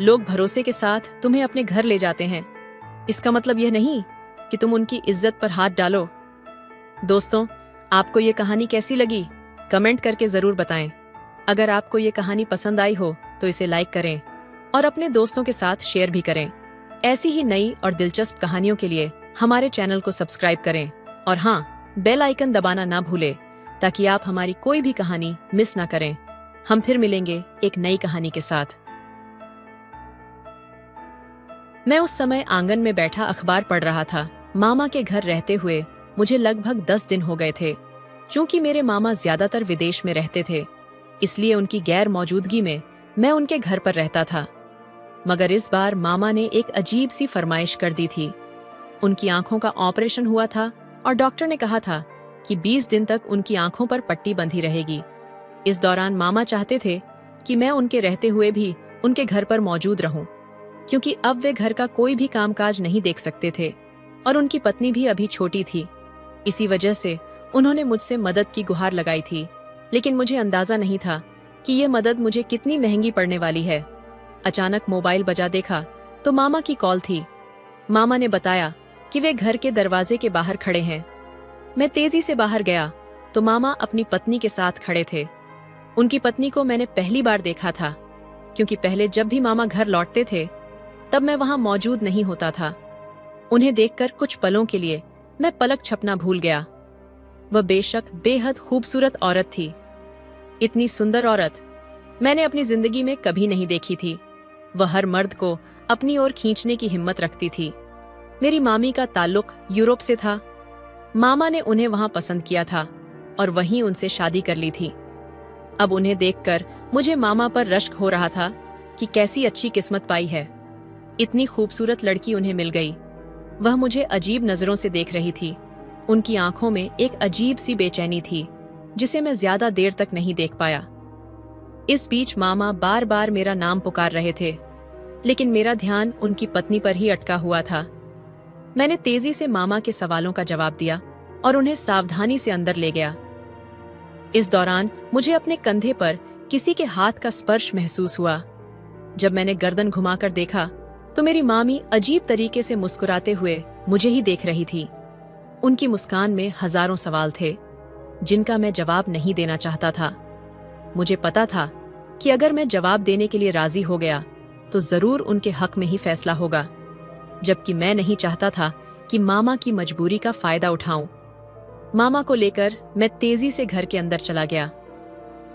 लोग भरोसे के साथ तुम्हें अपने घर ले जाते हैं। इसका मतलब यह नहीं कि तुम उनकी इज्जत पर हाथ डालो। दोस्तों, आपको ये कहानी कैसी लगी? कमेंट करके जरूर बताएं। अगर आपको ये कहानी पसंद आई हो तो इसे लाइक करें और अपने दोस्तों के साथ शेयर भी करें। ऐसी ही नई और दिलचस्प कहानियों के लिए हमारे चैनल को सब्सक्राइब करें और हाँ, बेल आइकन दबाना ना भूलें ताकि आप हमारी कोई भी कहानी मिस ना करें। हम फिर मिलेंगे एक नई कहानी के साथ। मैं उस समय आंगन में बैठा अखबार पढ़ रहा था। मामा के घर रहते हुए मुझे लगभग 10 दिन हो गए थे। चूंकि मेरे मामा ज्यादातर विदेश में रहते थे, इसलिए उनकी गैर मौजूदगी में मैं उनके घर पर रहता था। मगर इस बार मामा ने एक अजीब सी फरमाइश कर दी थी। उनकी आंखों का ऑपरेशन हुआ था और डॉक्टर ने कहा था कि 20 दिन तक उनकी आंखों पर पट्टी बंधी रहेगी। इस दौरान मामा चाहते थे कि मैं उनके रहते हुए भी उनके घर पर मौजूद रहूं, क्योंकि अब वे घर का कोई भी कामकाज नहीं देख सकते थे और उनकी पत्नी भी अभी छोटी थी। इसी वजह से उन्होंने मुझसे मदद की गुहार लगाई थी, लेकिन मुझे अंदाजा नहीं था कि ये मदद मुझे कितनी महंगी पड़ने वाली है। अचानक मोबाइल बजा देखा तो मामा की कॉल थी। मामा ने बताया कि वे घर के दरवाजे के बाहर खड़े हैं। मैं तेजी से बाहर गया तो मामा अपनी पत्नी के साथ खड़े थे। उनकी पत्नी को मैंने पहली बार देखा था, क्योंकि पहले जब भी मामा घर लौटते थे तब मैं वहां मौजूद नहीं होता था। उन्हें देखकर कुछ पलों के लिए मैं पलक झपकना भूल गया। वह बेशक बेहद खूबसूरत औरत थी। इतनी सुंदर औरत मैंने अपनी जिंदगी में कभी नहीं देखी थी। वह हर मर्द को अपनी ओर खींचने की हिम्मत रखती थी। मेरी मामी का ताल्लुक यूरोप से था। मामा ने उन्हें वहां पसंद किया था और वहीं उनसे शादी कर ली थी। अब उन्हें देखकर मुझे मामा पर रश्क हो रहा था कि कैसी अच्छी किस्मत पाई है। इतनी खूबसूरत लड़की उन्हें मिल गई। वह मुझे अजीब नजरों से देख रही थी। उनकी आंखों में एक अजीब सी बेचैनी थी जिसे मैं ज्यादा देर तक नहीं देख पाया। इस बीच मामा बार बार मेरा नाम पुकार रहे थे, लेकिन मेरा ध्यान उनकी पत्नी पर ही अटका हुआ था। मैंने तेजी से मामा के सवालों का जवाब दिया और उन्हें सावधानी से अंदर ले गया। इस दौरान मुझे अपने कंधे पर किसी के हाथ का स्पर्श महसूस हुआ। जब मैंने गर्दन घुमाकर देखा तो मेरी मामी अजीब तरीके से मुस्कुराते हुए मुझे ही देख रही थी। उनकी मुस्कान में हजारों सवाल थे जिनका मैं जवाब नहीं देना चाहता था। मुझे पता था कि अगर मैं जवाब देने के लिए राजी हो गया तो जरूर उनके हक में ही फैसला होगा, जबकि मैं नहीं चाहता था कि मामा की मजबूरी का फायदा उठाऊं। मामा को लेकर मैं तेजी से घर के अंदर चला गया।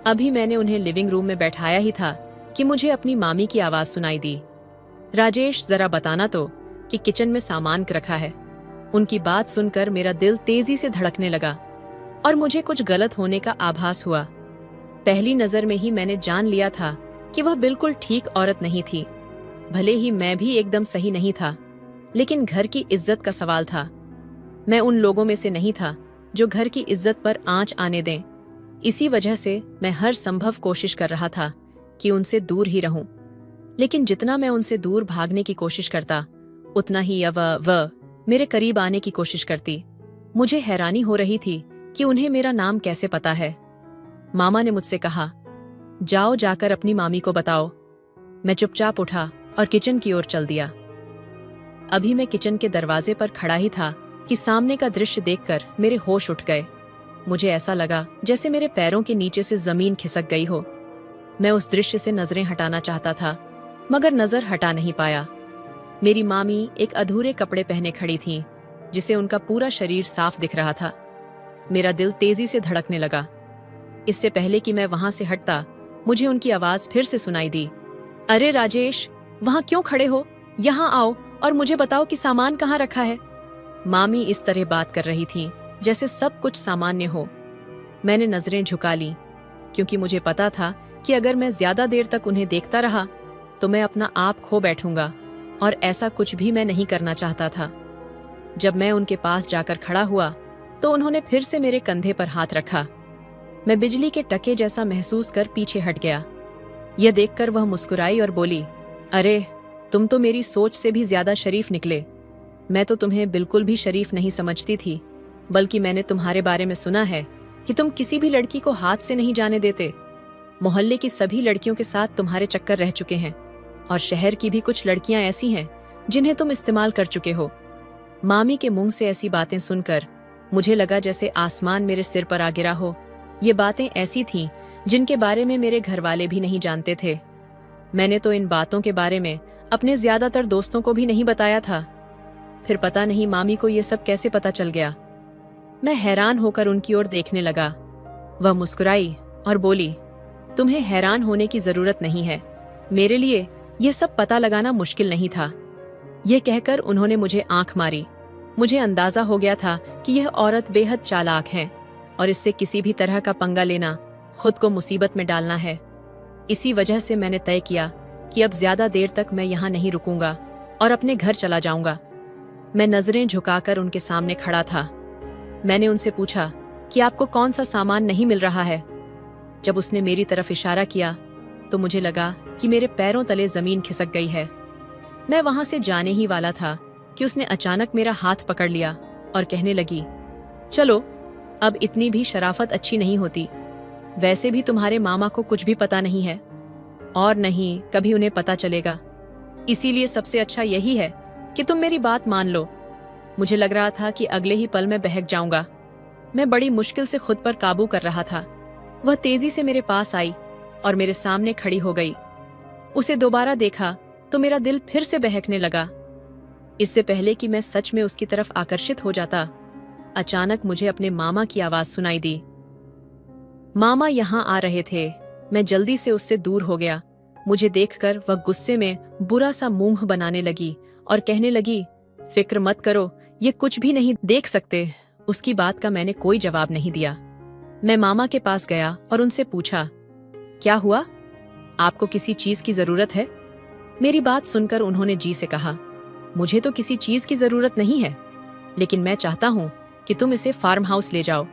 अभी मैंने उन्हें लिविंग रूम में बैठाया ही था कि मुझे अपनी मामी की आवाज सुनाई दी। राजेश, जरा बताना तो कि किचन में सामान रखा है। उनकी बात सुनकर मेरा दिल तेजी से धड़कने लगा और मुझे कुछ गलत होने का आभास हुआ। पहली नजर में ही मैंने जान लिया था कि वह बिल्कुल ठीक औरत नहीं थी। भले ही मैं भी एकदम सही नहीं था, लेकिन घर की इज्जत का सवाल था। मैं उन लोगों में से नहीं था जो घर की इज्जत पर आंच आने दें। इसी वजह से मैं हर संभव कोशिश कर रहा था कि उनसे दूर ही रहूं। लेकिन जितना मैं उनसे दूर भागने की कोशिश करता, उतना ही वह मेरे करीब आने की कोशिश करती। मुझे हैरानी हो रही थी कि उन्हें मेरा नाम कैसे पता है। मामा ने मुझसे कहा, जाओ जाकर अपनी मामी को बताओ। मैं चुपचाप उठा और किचन की ओर चल दिया। अभी मैं किचन के दरवाजे पर खड़ा ही था कि सामने का दृश्य देखकर मेरे होश उठ गए। मुझे ऐसा लगा जैसे मेरे पैरों के नीचे से जमीन खिसक गई हो। मैं उस दृश्य से नजरें हटाना चाहता था, मगर नजर हटा नहीं पाया। मेरी मामी एक अधूरे कपड़े पहने खड़ी थीं, जिसे उनका पूरा शरीर साफ दिख रहा था। मेरा दिल तेजी से धड़कने लगा। इससे पहले कि मैं वहां से हटता, मुझे उनकी आवाज फिर से सुनाई दी। अरे राजेश, वहां क्यों खड़े हो? यहाँ आओ और मुझे बताओ कि सामान कहाँ रखा है। मामी इस तरह बात कर रही थी जैसे सब कुछ सामान्य हो। मैंने नजरें झुका ली, क्योंकि मुझे पता था कि अगर मैं ज्यादा देर तक उन्हें देखता रहा तो मैं अपना आप खो बैठूंगा, और ऐसा कुछ भी मैं नहीं करना चाहता था। जब मैं उनके पास जाकर खड़ा हुआ तो उन्होंने फिर से मेरे कंधे पर हाथ रखा। मैं बिजली के टके जैसा महसूस कर पीछे हट गया। यह देखकर वह मुस्कुराई और बोली, अरे तुम तो मेरी सोच से भी ज्यादा शरीफ निकले। मैं तो तुम्हें बिल्कुल भी शरीफ नहीं समझती थी, बल्कि मैंने तुम्हारे बारे में सुना है कि तुम किसी भी लड़की को हाथ से नहीं जाने देते। मोहल्ले की सभी लड़कियों के साथ तुम्हारे चक्कर रह चुके हैं, और शहर की भी कुछ लड़कियां ऐसी हैं जिन्हें तुम इस्तेमाल कर चुके हो। मामी के मुंह से ऐसी बातें सुनकर मुझे लगा जैसे आसमान मेरे सिर पर आ गिरा हो। ये बातें ऐसी थीं जिनके बारे में मेरे घर वाले भी नहीं जानते थे। मैंने तो इन बातों के बारे में अपने ज्यादातर दोस्तों को भी नहीं बताया था। फिर पता नहीं मामी को ये सब कैसे पता चल गया। मैं हैरान होकर उनकी ओर देखने लगा। वह मुस्कुराई और बोली, तुम्हें हैरान होने की जरूरत नहीं है। मेरे लिए यह सब पता लगाना मुश्किल नहीं था। यह कहकर उन्होंने मुझे आंख मारी। मुझे अंदाजा हो गया था कि यह औरत बेहद चालाक है, और इससे किसी भी तरह का पंगा लेना खुद को मुसीबत में डालना है। इसी वजह से मैंने तय किया कि अब ज्यादा देर तक मैं यहाँ नहीं रुकूंगा और अपने घर चला जाऊंगा। मैं नजरें झुकाकर उनके सामने खड़ा था। मैंने उनसे पूछा कि आपको कौन सा सामान नहीं मिल रहा है। जब उसने मेरी तरफ इशारा किया तो मुझे लगा कि मेरे पैरों तले जमीन खिसक गई है। मैं वहां से जाने ही वाला था कि उसने अचानक मेरा हाथ पकड़ लिया और कहने लगी, चलो, अब इतनी भी शराफत अच्छी नहीं होती। वैसे भी तुम्हारे मामा को कुछ भी पता नहीं है, और नहीं कभी उन्हें पता चलेगा। इसीलिए सबसे अच्छा यही है कि तुम मेरी बात मान लो। मुझे लग रहा था कि अगले ही पल मैं बहक जाऊंगा। मैं बड़ी मुश्किल से खुद पर काबू कर रहा था। वह तेजी से मेरे पास आई और मेरे सामने खड़ी हो गई। उसे दोबारा देखा तो मेरा दिल फिर से बहकने लगा। इससे पहले कि मैं सच में उसकी तरफ आकर्षित हो जाता, अचानक मुझे अपने मामा की आवाज सुनाई दी। मामा यहाँ आ रहे थे। मैं जल्दी से उससे दूर हो गया। मुझे देखकर वह गुस्से में बुरा सा मुंह बनाने लगी और कहने लगी, फिक्र मत करो, ये कुछ भी नहीं देख सकते। उसकी बात का मैंने कोई जवाब नहीं दिया। मैं मामा के पास गया और उनसे पूछा, क्या हुआ? आपको किसी चीज की जरूरत है? मेरी बात सुनकर उन्होंने जी से कहा, मुझे तो किसी चीज की जरूरत नहीं है, लेकिन मैं चाहता हूँ कि तुम इसे फार्म हाउस ले जाओ,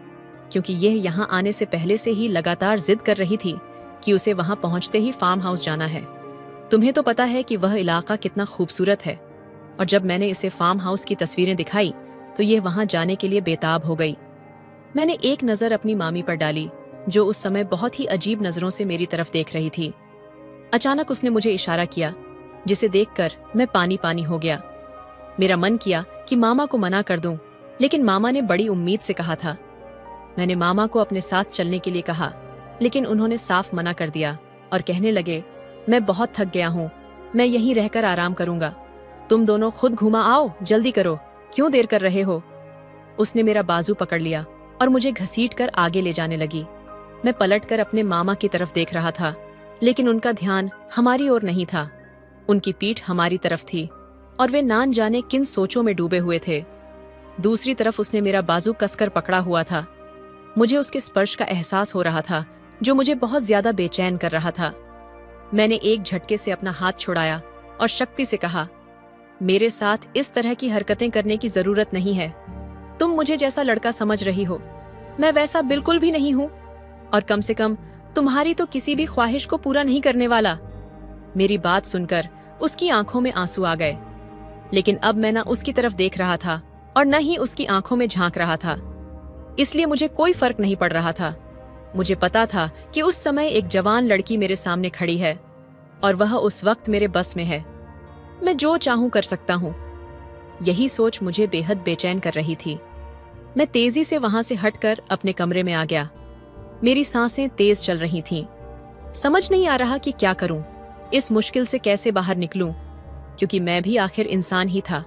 क्योंकि यह यहाँ आने से पहले से ही लगातार जिद कर रही थी कि उसे वहां पहुंचते ही फार्म हाउस जाना है। तुम्हें तो पता है कि वह इलाका कितना खूबसूरत है, और जब मैंने इसे फार्म हाउस की तस्वीरें दिखाई तो यह वहां जाने के लिए बेताब हो गई। मैंने एक नजर अपनी मामी पर डाली, जो उस समय बहुत ही अजीब नजरों से मेरी तरफ देख रही थी। अचानक उसने मुझे इशारा किया, जिसे देखकर मैं पानी पानी हो गया। मेरा मन किया कि मामा को मना कर दूं, लेकिन मामा ने बड़ी उम्मीद से कहा था। मैंने मामा को अपने साथ चलने के लिए कहा, लेकिन उन्होंने साफ मना कर दिया और कहने लगे, मैं बहुत थक गया हूँ, मैं यहीं रहकर आराम करूंगा। तुम दोनों खुद घुमा आओ, जल्दी करो, क्यों देर कर रहे हो? उसने मेरा बाजू पकड़ लिया और मुझे घसीटकर आगे ले जाने लगी। मैं पलटकर अपने मामा की तरफ देख रहा था, लेकिन उनका ध्यान हमारी ओर नहीं था। उनकी पीठ हमारी तरफ थी और वे ना जाने किन सोचों में डूबे हुए थे। दूसरी तरफ उसने मेरा बाजू कसकर पकड़ा हुआ था। मुझे उसके स्पर्श का एहसास हो रहा था, जो मुझे बहुत ज्यादा बेचैन कर रहा था। मैंने एक झटके से अपना हाथ छुड़ाया और शक्ति से कहा, मेरे साथ इस तरह की हरकतें करने की जरूरत नहीं है। तुम मुझे जैसा लड़का समझ रही हो, मैं वैसा बिल्कुल भी नहीं हूं, और कम से कम तुम्हारी तो किसी भी ख्वाहिश को पूरा नहीं करने वाला। मेरी बात सुनकर उसकी आंखों में आंसू आ गए, लेकिन अब मैं न उसकी तरफ देख रहा था और न ही उसकी आंखों में झांक रहा था। इसलिए मुझे कोई फर्क नहीं पड़ रहा था। मुझे पता था कि उस समय एक जवान लड़की मेरे सामने खड़ी है और वह उस वक्त मेरे बस में है। मैं जो चाहूं कर सकता हूं। यही सोच मुझे बेहद बेचैन कर रही थी। मैं तेजी से वहां से हटकर अपने कमरे में आ गया। मेरी सांसें तेज चल रही थीं। समझ नहीं आ रहा कि क्या करूं, इस मुश्किल से कैसे बाहर निकलूं, क्योंकि मैं भी आखिर इंसान ही था।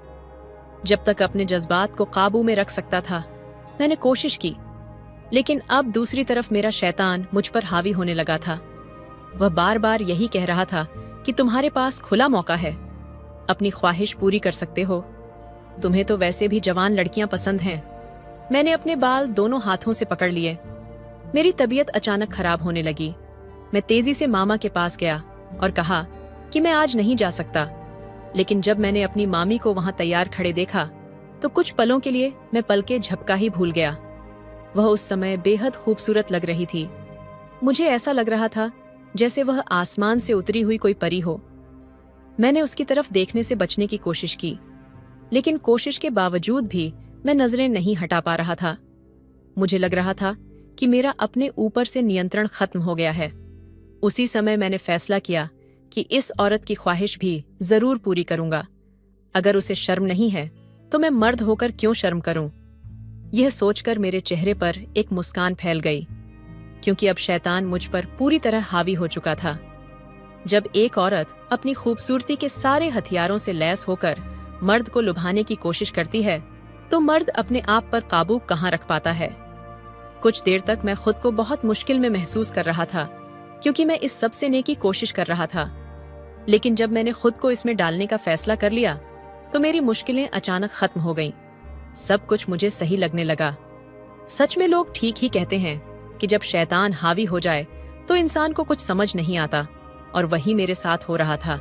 जब तक अपने जज्बात को काबू में रख सकता था, मैंने कोशिश की, लेकिन अब दूसरी तरफ मेरा शैतान मुझ पर हावी होने लगा था। वह बार बार यही कह रहा था कि तुम्हारे पास खुला मौका है, अपनी ख्वाहिश पूरी कर सकते हो, तुम्हें तो वैसे भी जवान लड़कियां पसंद हैं। मैंने अपने बाल दोनों हाथों से पकड़ लिए। मेरी तबीयत अचानक खराब होने लगी। मैं तेजी से मामा के पास गया और कहा कि मैं आज नहीं जा सकता। लेकिन जब मैंने अपनी मामी को वहां तैयार खड़े देखा तो कुछ पलों के लिए मैं पलके झपका ही भूल गया। वह उस समय बेहद खूबसूरत लग रही थी। मुझे ऐसा लग रहा था जैसे वह आसमान से उतरी हुई कोई परी हो। मैंने उसकी तरफ देखने से बचने की कोशिश की, लेकिन कोशिश के बावजूद भी मैं नजरें नहीं हटा पा रहा था। मुझे लग रहा था कि मेरा अपने ऊपर से नियंत्रण खत्म हो गया है। उसी समय मैंने फैसला किया कि इस औरत की ख्वाहिश भी जरूर पूरी करूंगा। अगर उसे शर्म नहीं है तो मैं मर्द होकर क्यों शर्म करूं। यह सोचकर मेरे चेहरे पर एक मुस्कान फैल गई, क्योंकि अब शैतान मुझ पर पूरी तरह हावी हो चुका था। जब एक औरत अपनी खूबसूरती के सारे हथियारों से लैस होकर मर्द को लुभाने की कोशिश करती है, तो मर्द अपने आप पर काबू कहाँ रख पाता है। कुछ देर तक मैं खुद को बहुत मुश्किल में महसूस कर रहा था, क्योंकि मैं इस सब से नेकी कोशिश कर रहा था। लेकिन जब मैंने खुद को इसमें डालने का फैसला कर लिया तो मेरी मुश्किलें अचानक खत्म हो गईं। सब कुछ मुझे सही लगने लगा। सच में लोग ठीक ही कहते हैं कि जब शैतान हावी हो जाए तो इंसान को कुछ समझ नहीं आता, और वही मेरे साथ हो रहा था।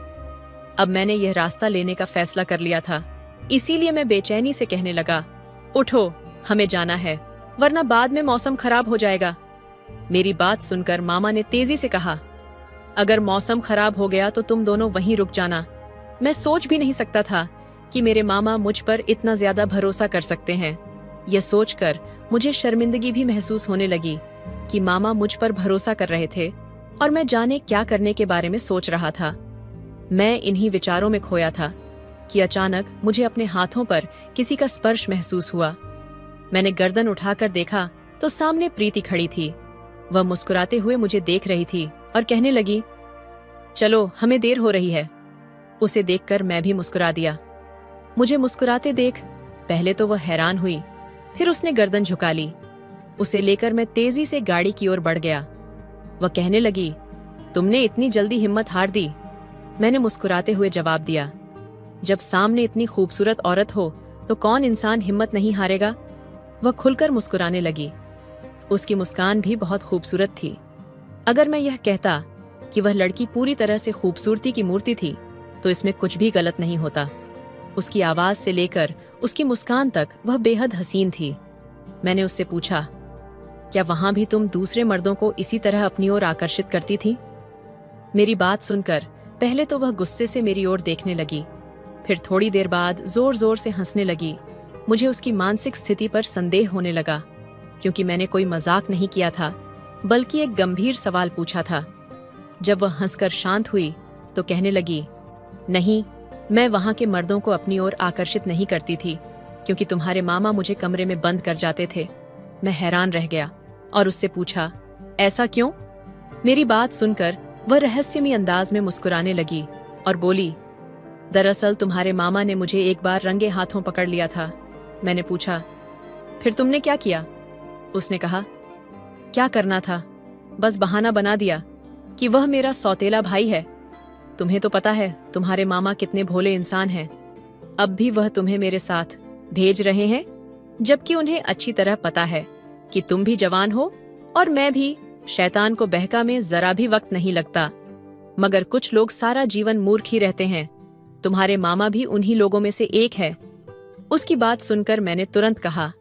अब मैंने यह रास्ता लेने का फैसला कर लिया था, इसीलिए मैं बेचैनी से कहने लगा, उठो, हमें जाना है, वरना बाद में मौसम खराब हो जाएगा। मेरी बात सुनकर मामा ने तेजी से कहा, अगर मौसम खराब हो गया तो तुम दोनों वहीं रुक जाना। मैं सोच भी नहीं सकता था कि मेरे मामा मुझ पर इतना ज्यादा भरोसा कर सकते हैं। यह सोचकर मुझे शर्मिंदगी भी महसूस होने लगी कि मामा मुझ पर भरोसा कर रहे थे और मैं जाने क्या करने के बारे में सोच रहा था। मैं इन्हीं विचारों में खोया था कि अचानक मुझे अपने हाथों पर किसी का स्पर्श महसूस हुआ। मैंने गर्दन उठाकर देखा तो सामने प्रीति खड़ी थी। वह मुस्कुराते हुए मुझे देख रही थी और कहने लगी, चलो, हमें देर हो रही है। उसे देखकर मैं भी मुस्कुरा दिया। मुझे मुस्कुराते देख पहले तो वह हैरान हुई, फिर उसने गर्दन झुका ली। उसे लेकर मैं तेजी से गाड़ी की ओर बढ़ गया। वह कहने लगी, तुमने इतनी जल्दी हिम्मत हार दी? मैंने मुस्कुराते हुए जवाब दिया, जब सामने इतनी खूबसूरत औरत हो तो कौन इंसान हिम्मत नहीं हारेगा। वह खुलकर मुस्कुराने लगी। उसकी मुस्कान भी बहुत खूबसूरत थी। अगर मैं यह कहता कि वह लड़की पूरी तरह से खूबसूरती की मूर्ति थी तो इसमें कुछ भी गलत नहीं होता। उसकी आवाज से लेकर उसकी मुस्कान तक वह बेहद हसीन थी। मैंने उससे पूछा, क्या वहां भी तुम दूसरे मर्दों को इसी तरह अपनी ओर आकर्षित करती थी? मेरी बात सुनकर पहले तो वह गुस्से से मेरी ओर देखने लगी, फिर थोड़ी देर बाद जोर जोर से हंसने लगी। मुझे उसकी मानसिक स्थिति पर संदेह होने लगा, क्योंकि मैंने कोई मजाक नहीं किया था, बल्कि एक गंभीर सवाल पूछा था। जब वह हंसकर शांत हुई तो कहने लगी, नहीं, मैं वहां के मर्दों को अपनी ओर आकर्षित नहीं करती थी, क्योंकि तुम्हारे मामा मुझे कमरे में बंद कर जाते थे। मैं हैरान रह गया और उससे पूछा, ऐसा क्यों? मेरी बात सुनकर वह रहस्यमयी अंदाज में मुस्कुराने लगी और बोली, दरअसल तुम्हारे मामा ने मुझे एक बार रंगे हाथों पकड़ लिया था। मैंने पूछा, फिर तुमने क्या किया? उसने कहा, क्या करना था, बस बहाना बना दिया कि वह मेरा सौतेला भाई है। तुम्हें तो पता है तुम्हारे मामा कितने भोले इंसान हैं। अब भी वह तुम्हें मेरे साथ भेज रहे हैं, जबकि उन्हें अच्छी तरह पता है कि तुम भी जवान हो और मैं भी। शैतान को बहका में जरा भी वक्त नहीं लगता, मगर कुछ लोग सारा जीवन मूर्ख ही रहते हैं। तुम्हारे मामा भी उन्हीं लोगों में से एक है। उसकी बात सुनकर मैंने तुरंत कहा,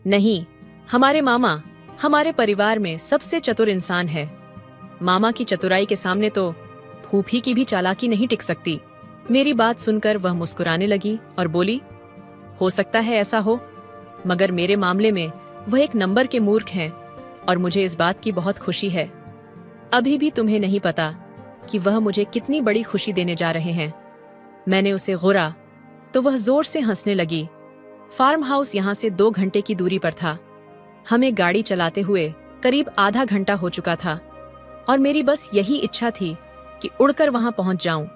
नहीं, हमारे मामा हमारे परिवार में सबसे चतुर इंसान है। मामा की चतुराई के सामने तो फूफी की भी चालाकी नहीं टिक सकती। मेरी बात सुनकर वह मुस्कुराने लगी और बोली, हो सकता है ऐसा हो, मगर मेरे मामले में वह एक नंबर के मूर्ख हैं और मुझे इस बात की बहुत खुशी है। अभी भी तुम्हें नहीं पता कि वह मुझे कितनी बड़ी खुशी देने जा रहे हैं। मैंने उसे घूरा तो वह जोर से हंसने लगी। फार्म हाउस यहाँ से 2 घंटे की दूरी पर था। हमें गाड़ी चलाते हुए करीब आधा घंटा हो चुका था और मेरी बस यही इच्छा थी कि उड़कर वहां पहुंच जाऊं।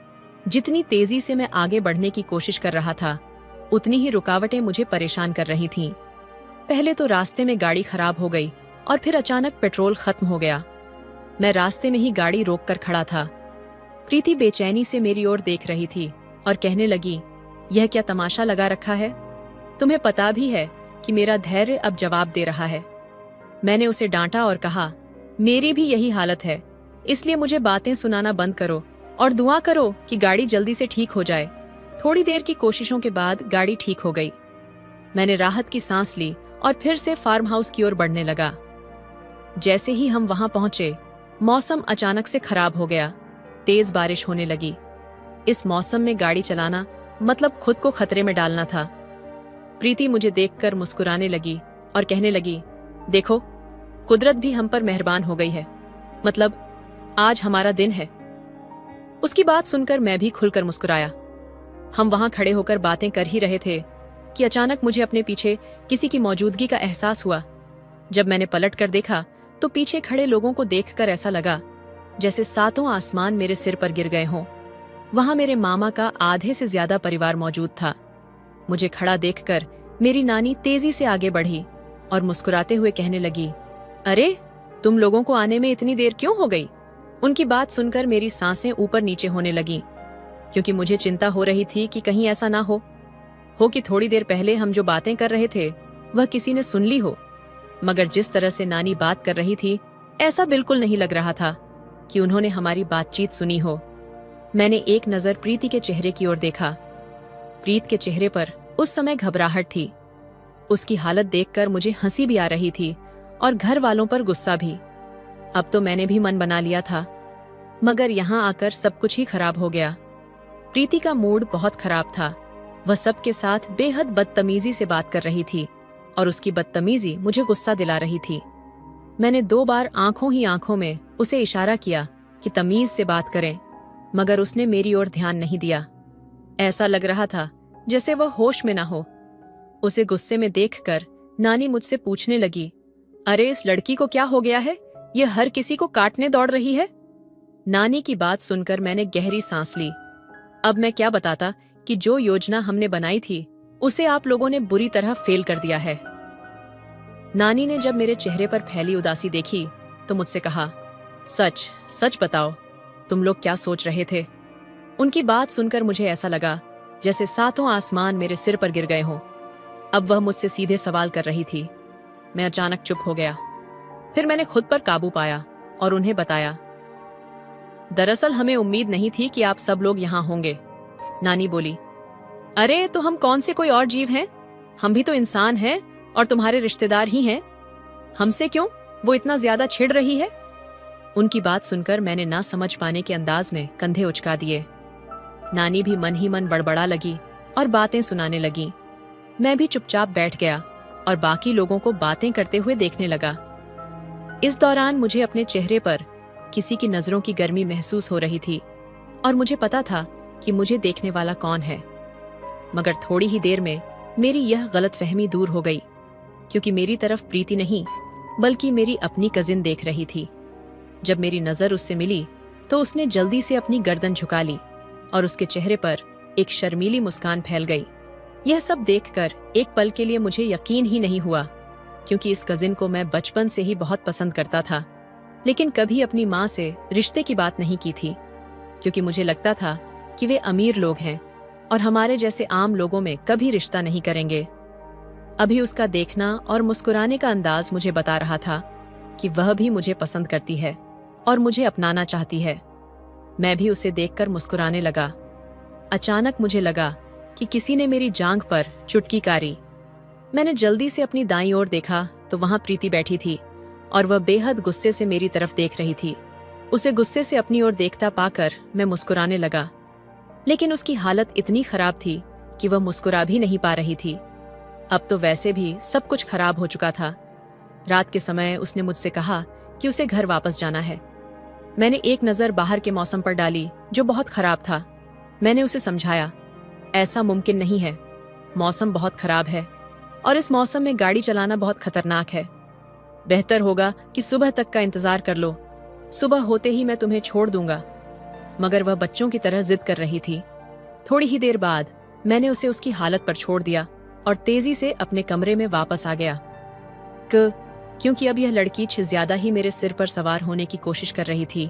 जितनी तेजी से मैं आगे बढ़ने की कोशिश कर रहा था, उतनी ही रुकावटें मुझे परेशान कर रही थीं। पहले तो रास्ते में गाड़ी खराब हो गई और फिर अचानक पेट्रोल खत्म हो गया। मैं रास्ते में ही गाड़ी रोककर खड़ा था। प्रीति बेचैनी से मेरी ओर देख रही थी और कहने लगी, यह क्या तमाशा लगा रखा है? तुम्हें पता भी है कि मेरा धैर्य अब जवाब दे रहा है। मैंने उसे डांटा और कहा, मेरी भी यही हालत है, इसलिए मुझे बातें सुनाना बंद करो और दुआ करो कि गाड़ी जल्दी से ठीक हो जाए। थोड़ी देर की कोशिशों के बाद गाड़ी ठीक हो गई। मैंने राहत की सांस ली और फिर से फार्म हाउस की ओर बढ़ने लगा। जैसे ही हम वहां पहुंचे, मौसम अचानक से खराब हो गया। तेज बारिश होने लगी। इस मौसम में गाड़ी चलाना मतलब खुद को खतरे में डालना था। प्रीति मुझे देखकर मुस्कुराने लगी और कहने लगी, देखो, कुदरत भी हम पर मेहरबान हो गई है, मतलब आज हमारा दिन है। उसकी बात सुनकर मैं भी खुलकर मुस्कुराया। हम वहां खड़े होकर बातें कर ही रहे थे कि अचानक मुझे अपने पीछे किसी की मौजूदगी का एहसास हुआ। जब मैंने पलट कर देखा तो पीछे खड़े लोगों को देखकर ऐसा लगा जैसे सातों आसमान मेरे सिर पर गिर गए हों। वहां मेरे मामा का आधे से ज्यादा परिवार मौजूद था। मुझे खड़ा देखकर मेरी नानी तेजी से आगे बढ़ी और मुस्कुराते हुए कहने लगी, अरे, तुम लोगों को आने में इतनी देर क्यों हो गई? उनकी बात सुनकर मेरी सांसें ऊपर नीचे होने लगीं, क्योंकि मुझे चिंता हो रही थी कि कहीं ऐसा ना हो कि थोड़ी देर पहले हम जो बातें कर रहे थे वह किसी ने सुन ली हो। मगर जिस तरह से नानी बात कर रही थी, ऐसा बिल्कुल नहीं लग रहा था कि उन्होंने हमारी बातचीत सुनी हो। मैंने एक नजर प्रीति के चेहरे की ओर देखा। प्रीत के चेहरे पर उस समय घबराहट थी। उसकी हालत देखकर मुझे हंसी भी आ रही थी और घर वालों पर गुस्सा भी। अब तो मैंने भी मन बना लिया था, मगर यहाँ आकर सब कुछ ही खराब हो गया। प्रीति का मूड बहुत खराब था। वह सबके साथ बेहद बदतमीजी से बात कर रही थी और उसकी बदतमीजी मुझे गुस्सा दिला रही थी। मैंने 2 बार आंखों ही आंखों में उसे इशारा किया कि तमीज से बात करें, मगर उसने मेरी ओर ध्यान नहीं दिया। ऐसा लग रहा था जैसे वह होश में ना हो। उसे गुस्से में देखकर नानी मुझसे पूछने लगी, अरे, इस लड़की को क्या हो गया है? यह हर किसी को काटने दौड़ रही है। नानी की बात सुनकर मैंने गहरी सांस ली। अब मैं क्या बताता कि जो योजना हमने बनाई थी उसे आप लोगों ने बुरी तरह फेल कर दिया है। नानी ने जब मेरे चेहरे पर फैली उदासी देखी तो मुझसे कहा, सच सच बताओ, तुम लोग क्या सोच रहे थे? उनकी बात सुनकर मुझे ऐसा लगा जैसे सातों आसमान मेरे सिर पर गिर गए हों। अब वह मुझसे सीधे सवाल कर रही थी। मैं अचानक चुप हो गया। फिर मैंने खुद पर काबू पाया और उन्हें बताया, दरअसल हमें उम्मीद नहीं थी कि आप सब लोग यहाँ होंगे। नानी बोली, अरे, तो हम कौन से कोई और जीव हैं? हम भी तो इंसान हैं और तुम्हारे रिश्तेदार ही हैं। हमसे क्यों वो इतना ज्यादा छिड़ रही है? उनकी बात सुनकर मैंने ना समझ पाने के अंदाज में कंधे उचका दिए। नानी भी मन ही मन बड़बड़ा लगी और बातें सुनाने लगी। मैं भी चुपचाप बैठ गया और बाकी लोगों को बातें करते हुए देखने लगा। इस दौरान मुझे अपने चेहरे पर किसी की नजरों की गर्मी महसूस हो रही थी और मुझे पता था कि मुझे देखने वाला कौन है। मगर थोड़ी ही देर में मेरी यह गलतफहमी दूर हो गई, क्योंकि मेरी तरफ प्रीति नहीं बल्कि मेरी अपनी कजिन देख रही थी। जब मेरी नजर उससे मिली तो उसने जल्दी से अपनी गर्दन झुका ली और उसके चेहरे पर एक शर्मीली मुस्कान फैल गई। यह सब देखकर एक पल के लिए मुझे यकीन ही नहीं हुआ, क्योंकि इस कजिन को मैं बचपन से ही बहुत पसंद करता था, लेकिन कभी अपनी माँ से रिश्ते की बात नहीं की थी, क्योंकि मुझे लगता था कि वे अमीर लोग हैं और हमारे जैसे आम लोगों में कभी रिश्ता नहीं करेंगे। अभी उसका देखना और मुस्कुराने का अंदाज मुझे बता रहा था कि वह भी मुझे पसंद करती है और मुझे अपनाना चाहती है। मैं भी उसे देखकर मुस्कुराने लगा। अचानक मुझे लगा कि किसी ने मेरी जांघ पर चुटकी काटी। मैंने जल्दी से अपनी दाईं ओर देखा तो वहां प्रीति बैठी थी और वह बेहद गुस्से से मेरी तरफ देख रही थी। उसे गुस्से से अपनी ओर देखता पाकर मैं मुस्कुराने लगा, लेकिन उसकी हालत इतनी खराब थी कि वह मुस्कुरा भी नहीं पा रही थी। अब तो वैसे भी सब कुछ खराब हो चुका था। रात के समय उसने मुझसे कहा कि उसे घर वापस जाना है। मैंने एक नज़र बाहर के मौसम पर डाली जो बहुत खराब था। मैंने उसे समझाया, ऐसा मुमकिन नहीं है। मौसम बहुत खराब है और इस मौसम में गाड़ी चलाना बहुत खतरनाक है। बेहतर होगा कि सुबह तक का इंतजार कर लो। सुबह होते ही मैं तुम्हें छोड़ दूंगा। मगर वह बच्चों की तरह जिद कर रही थी। थोड़ी ही देर बाद मैंने उसे उसकी हालत पर छोड़ दिया और तेजी से अपने कमरे में वापस आ गया। क्योंकि अब यह लड़की ज्यादा ही मेरे सिर पर सवार होने की कोशिश कर रही थी,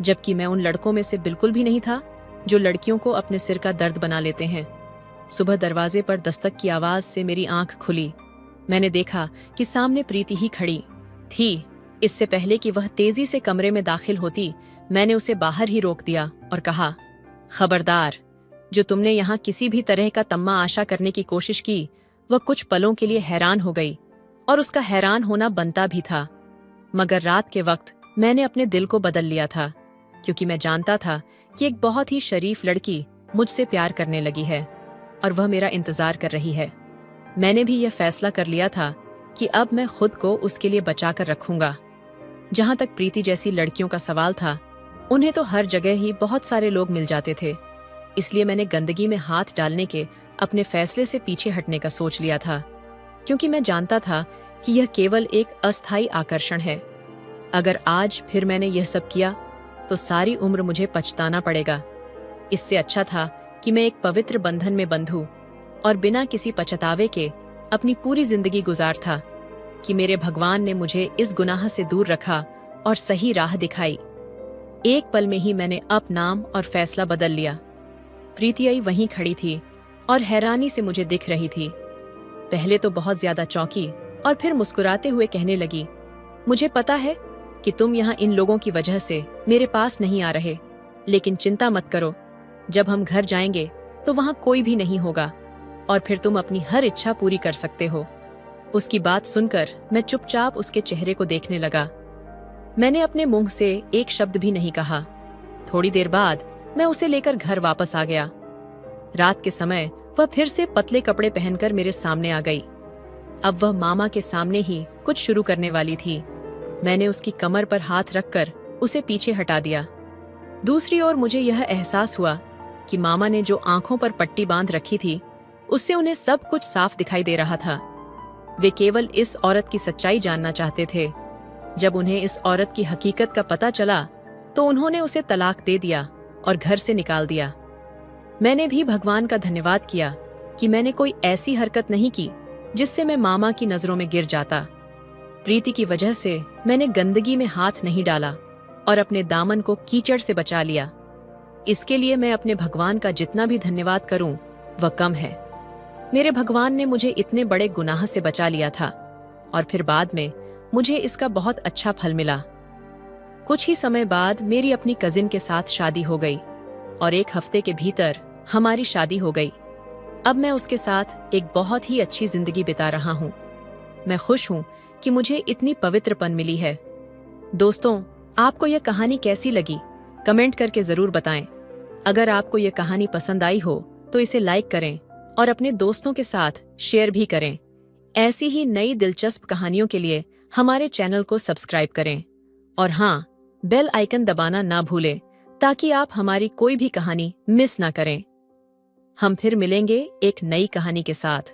जबकि मैं उन लड़कों में से बिल्कुल भी नहीं था जो लड़कियों को अपने सिर का दर्द बना लेते हैं। सुबह दरवाजे पर दस्तक की आवाज से मेरी आंख खुली। मैंने देखा कि सामने प्रीति ही खड़ी थी। इससे पहले कि वह तेजी से कमरे में दाखिल होती, मैंने उसे बाहर ही रोक दिया और कहा, खबरदार, जो तुमने यहाँ किसी भी तरह का तम्मा आशा करने की कोशिश की, वह कुछ पलों के लिए हैरान हो गई और उसका हैरान होना बनता भी था। मगर रात के वक्त मैंने अपने दिल को बदल लिया था, क्योंकि मैं जानता था कि एक बहुत ही शरीफ लड़की मुझसे प्यार करने लगी है और वह मेरा इंतजार कर रही है। मैंने भी यह फैसला कर लिया था कि अब मैं खुद को उसके लिए बचा कर रखूंगा। जहां तक प्रीति जैसी लड़कियों का सवाल था, उन्हें तो हर जगह ही बहुत सारे लोग मिल जाते थे। इसलिए मैंने गंदगी में हाथ डालने के अपने फैसले से पीछे हटने का सोच लिया था, क्योंकि मैं जानता था कि यह केवल एक अस्थायी आकर्षण है। अगर आज फिर मैंने यह सब किया तो सारी उम्र मुझे पछताना पड़ेगा। इससे अच्छा था कि मैं एक पवित्र बंधन में बंधूं और बिना किसी पछतावे के अपनी पूरी जिंदगी गुजार था कि मेरे भगवान ने मुझे इस गुनाह से दूर रखा और सही राह दिखाई। एक पल में ही मैंने अपना नाम और फैसला बदल लिया। प्रीति आई वहीं खड़ी थी और हैरानी से मुझे दिख रही थी। पहले तो बहुत ज्यादा चौंकी और फिर मुस्कुराते हुए कहने लगी, मुझे पता है कि तुम यहाँ इन लोगों की वजह से मेरे पास नहीं आ रहे, लेकिन चिंता मत करो। जब हम घर जाएंगे तो वहाँ कोई भी नहीं होगा और फिर तुम अपनी हर इच्छा पूरी कर सकते हो। उसकी बात सुनकर मैं चुपचाप उसके चेहरे को देखने लगा। मैंने अपने मुंह से एक शब्द भी नहीं कहा। थोड़ी देर बाद मैं उसे लेकर घर वापस आ गया। रात के समय वह फिर से पतले कपड़े पहनकर मेरे सामने आ गई। अब वह मामा के सामने ही कुछ शुरू करने वाली थी। मैंने उसकी कमर पर हाथ रखकर उसे पीछे हटा दिया। दूसरी ओर मुझे यह एहसास हुआ कि मामा ने जो आंखों पर पट्टी बांध रखी थी, उससे उन्हें सब कुछ साफ दिखाई दे रहा था। वे केवल इस औरत की सच्चाई जानना चाहते थे। जब उन्हें इस औरत की हकीकत का पता चला तो उन्होंने उसे तलाक दे दिया और घर से निकाल दिया। मैंने भी भगवान का धन्यवाद किया कि मैंने कोई ऐसी हरकत नहीं की जिससे मैं मामा की नजरों में गिर जाता। प्रीति की वजह से मैंने गंदगी में हाथ नहीं डाला और अपने दामन को कीचड़ से बचा लिया। इसके लिए मैं अपने भगवान का जितना भी धन्यवाद करूं वह कम है। मेरे भगवान ने मुझे इतने बड़े गुनाह से बचा लिया था और फिर बाद में मुझे इसका बहुत अच्छा फल मिला। कुछ ही समय बाद मेरी अपनी कजिन के साथ शादी हो गई और एक हफ्ते के भीतर हमारी शादी हो गई। अब मैं उसके साथ एक बहुत ही अच्छी जिंदगी बिता रहा हूँ। मैं खुश हूँ कि मुझे इतनी पवित्रपन मिली है। दोस्तों, आपको यह कहानी कैसी लगी? कमेंट करके जरूर बताएं। अगर आपको यह कहानी पसंद आई हो तो इसे लाइक करें और अपने दोस्तों के साथ शेयर भी करें। ऐसी ही नई दिलचस्प कहानियों के लिए हमारे चैनल को सब्सक्राइब करें और हाँ, बेल आइकन दबाना ना भूलें ताकि आप हमारी कोई भी कहानी मिस ना करें। हम फिर मिलेंगे एक नई कहानी के साथ।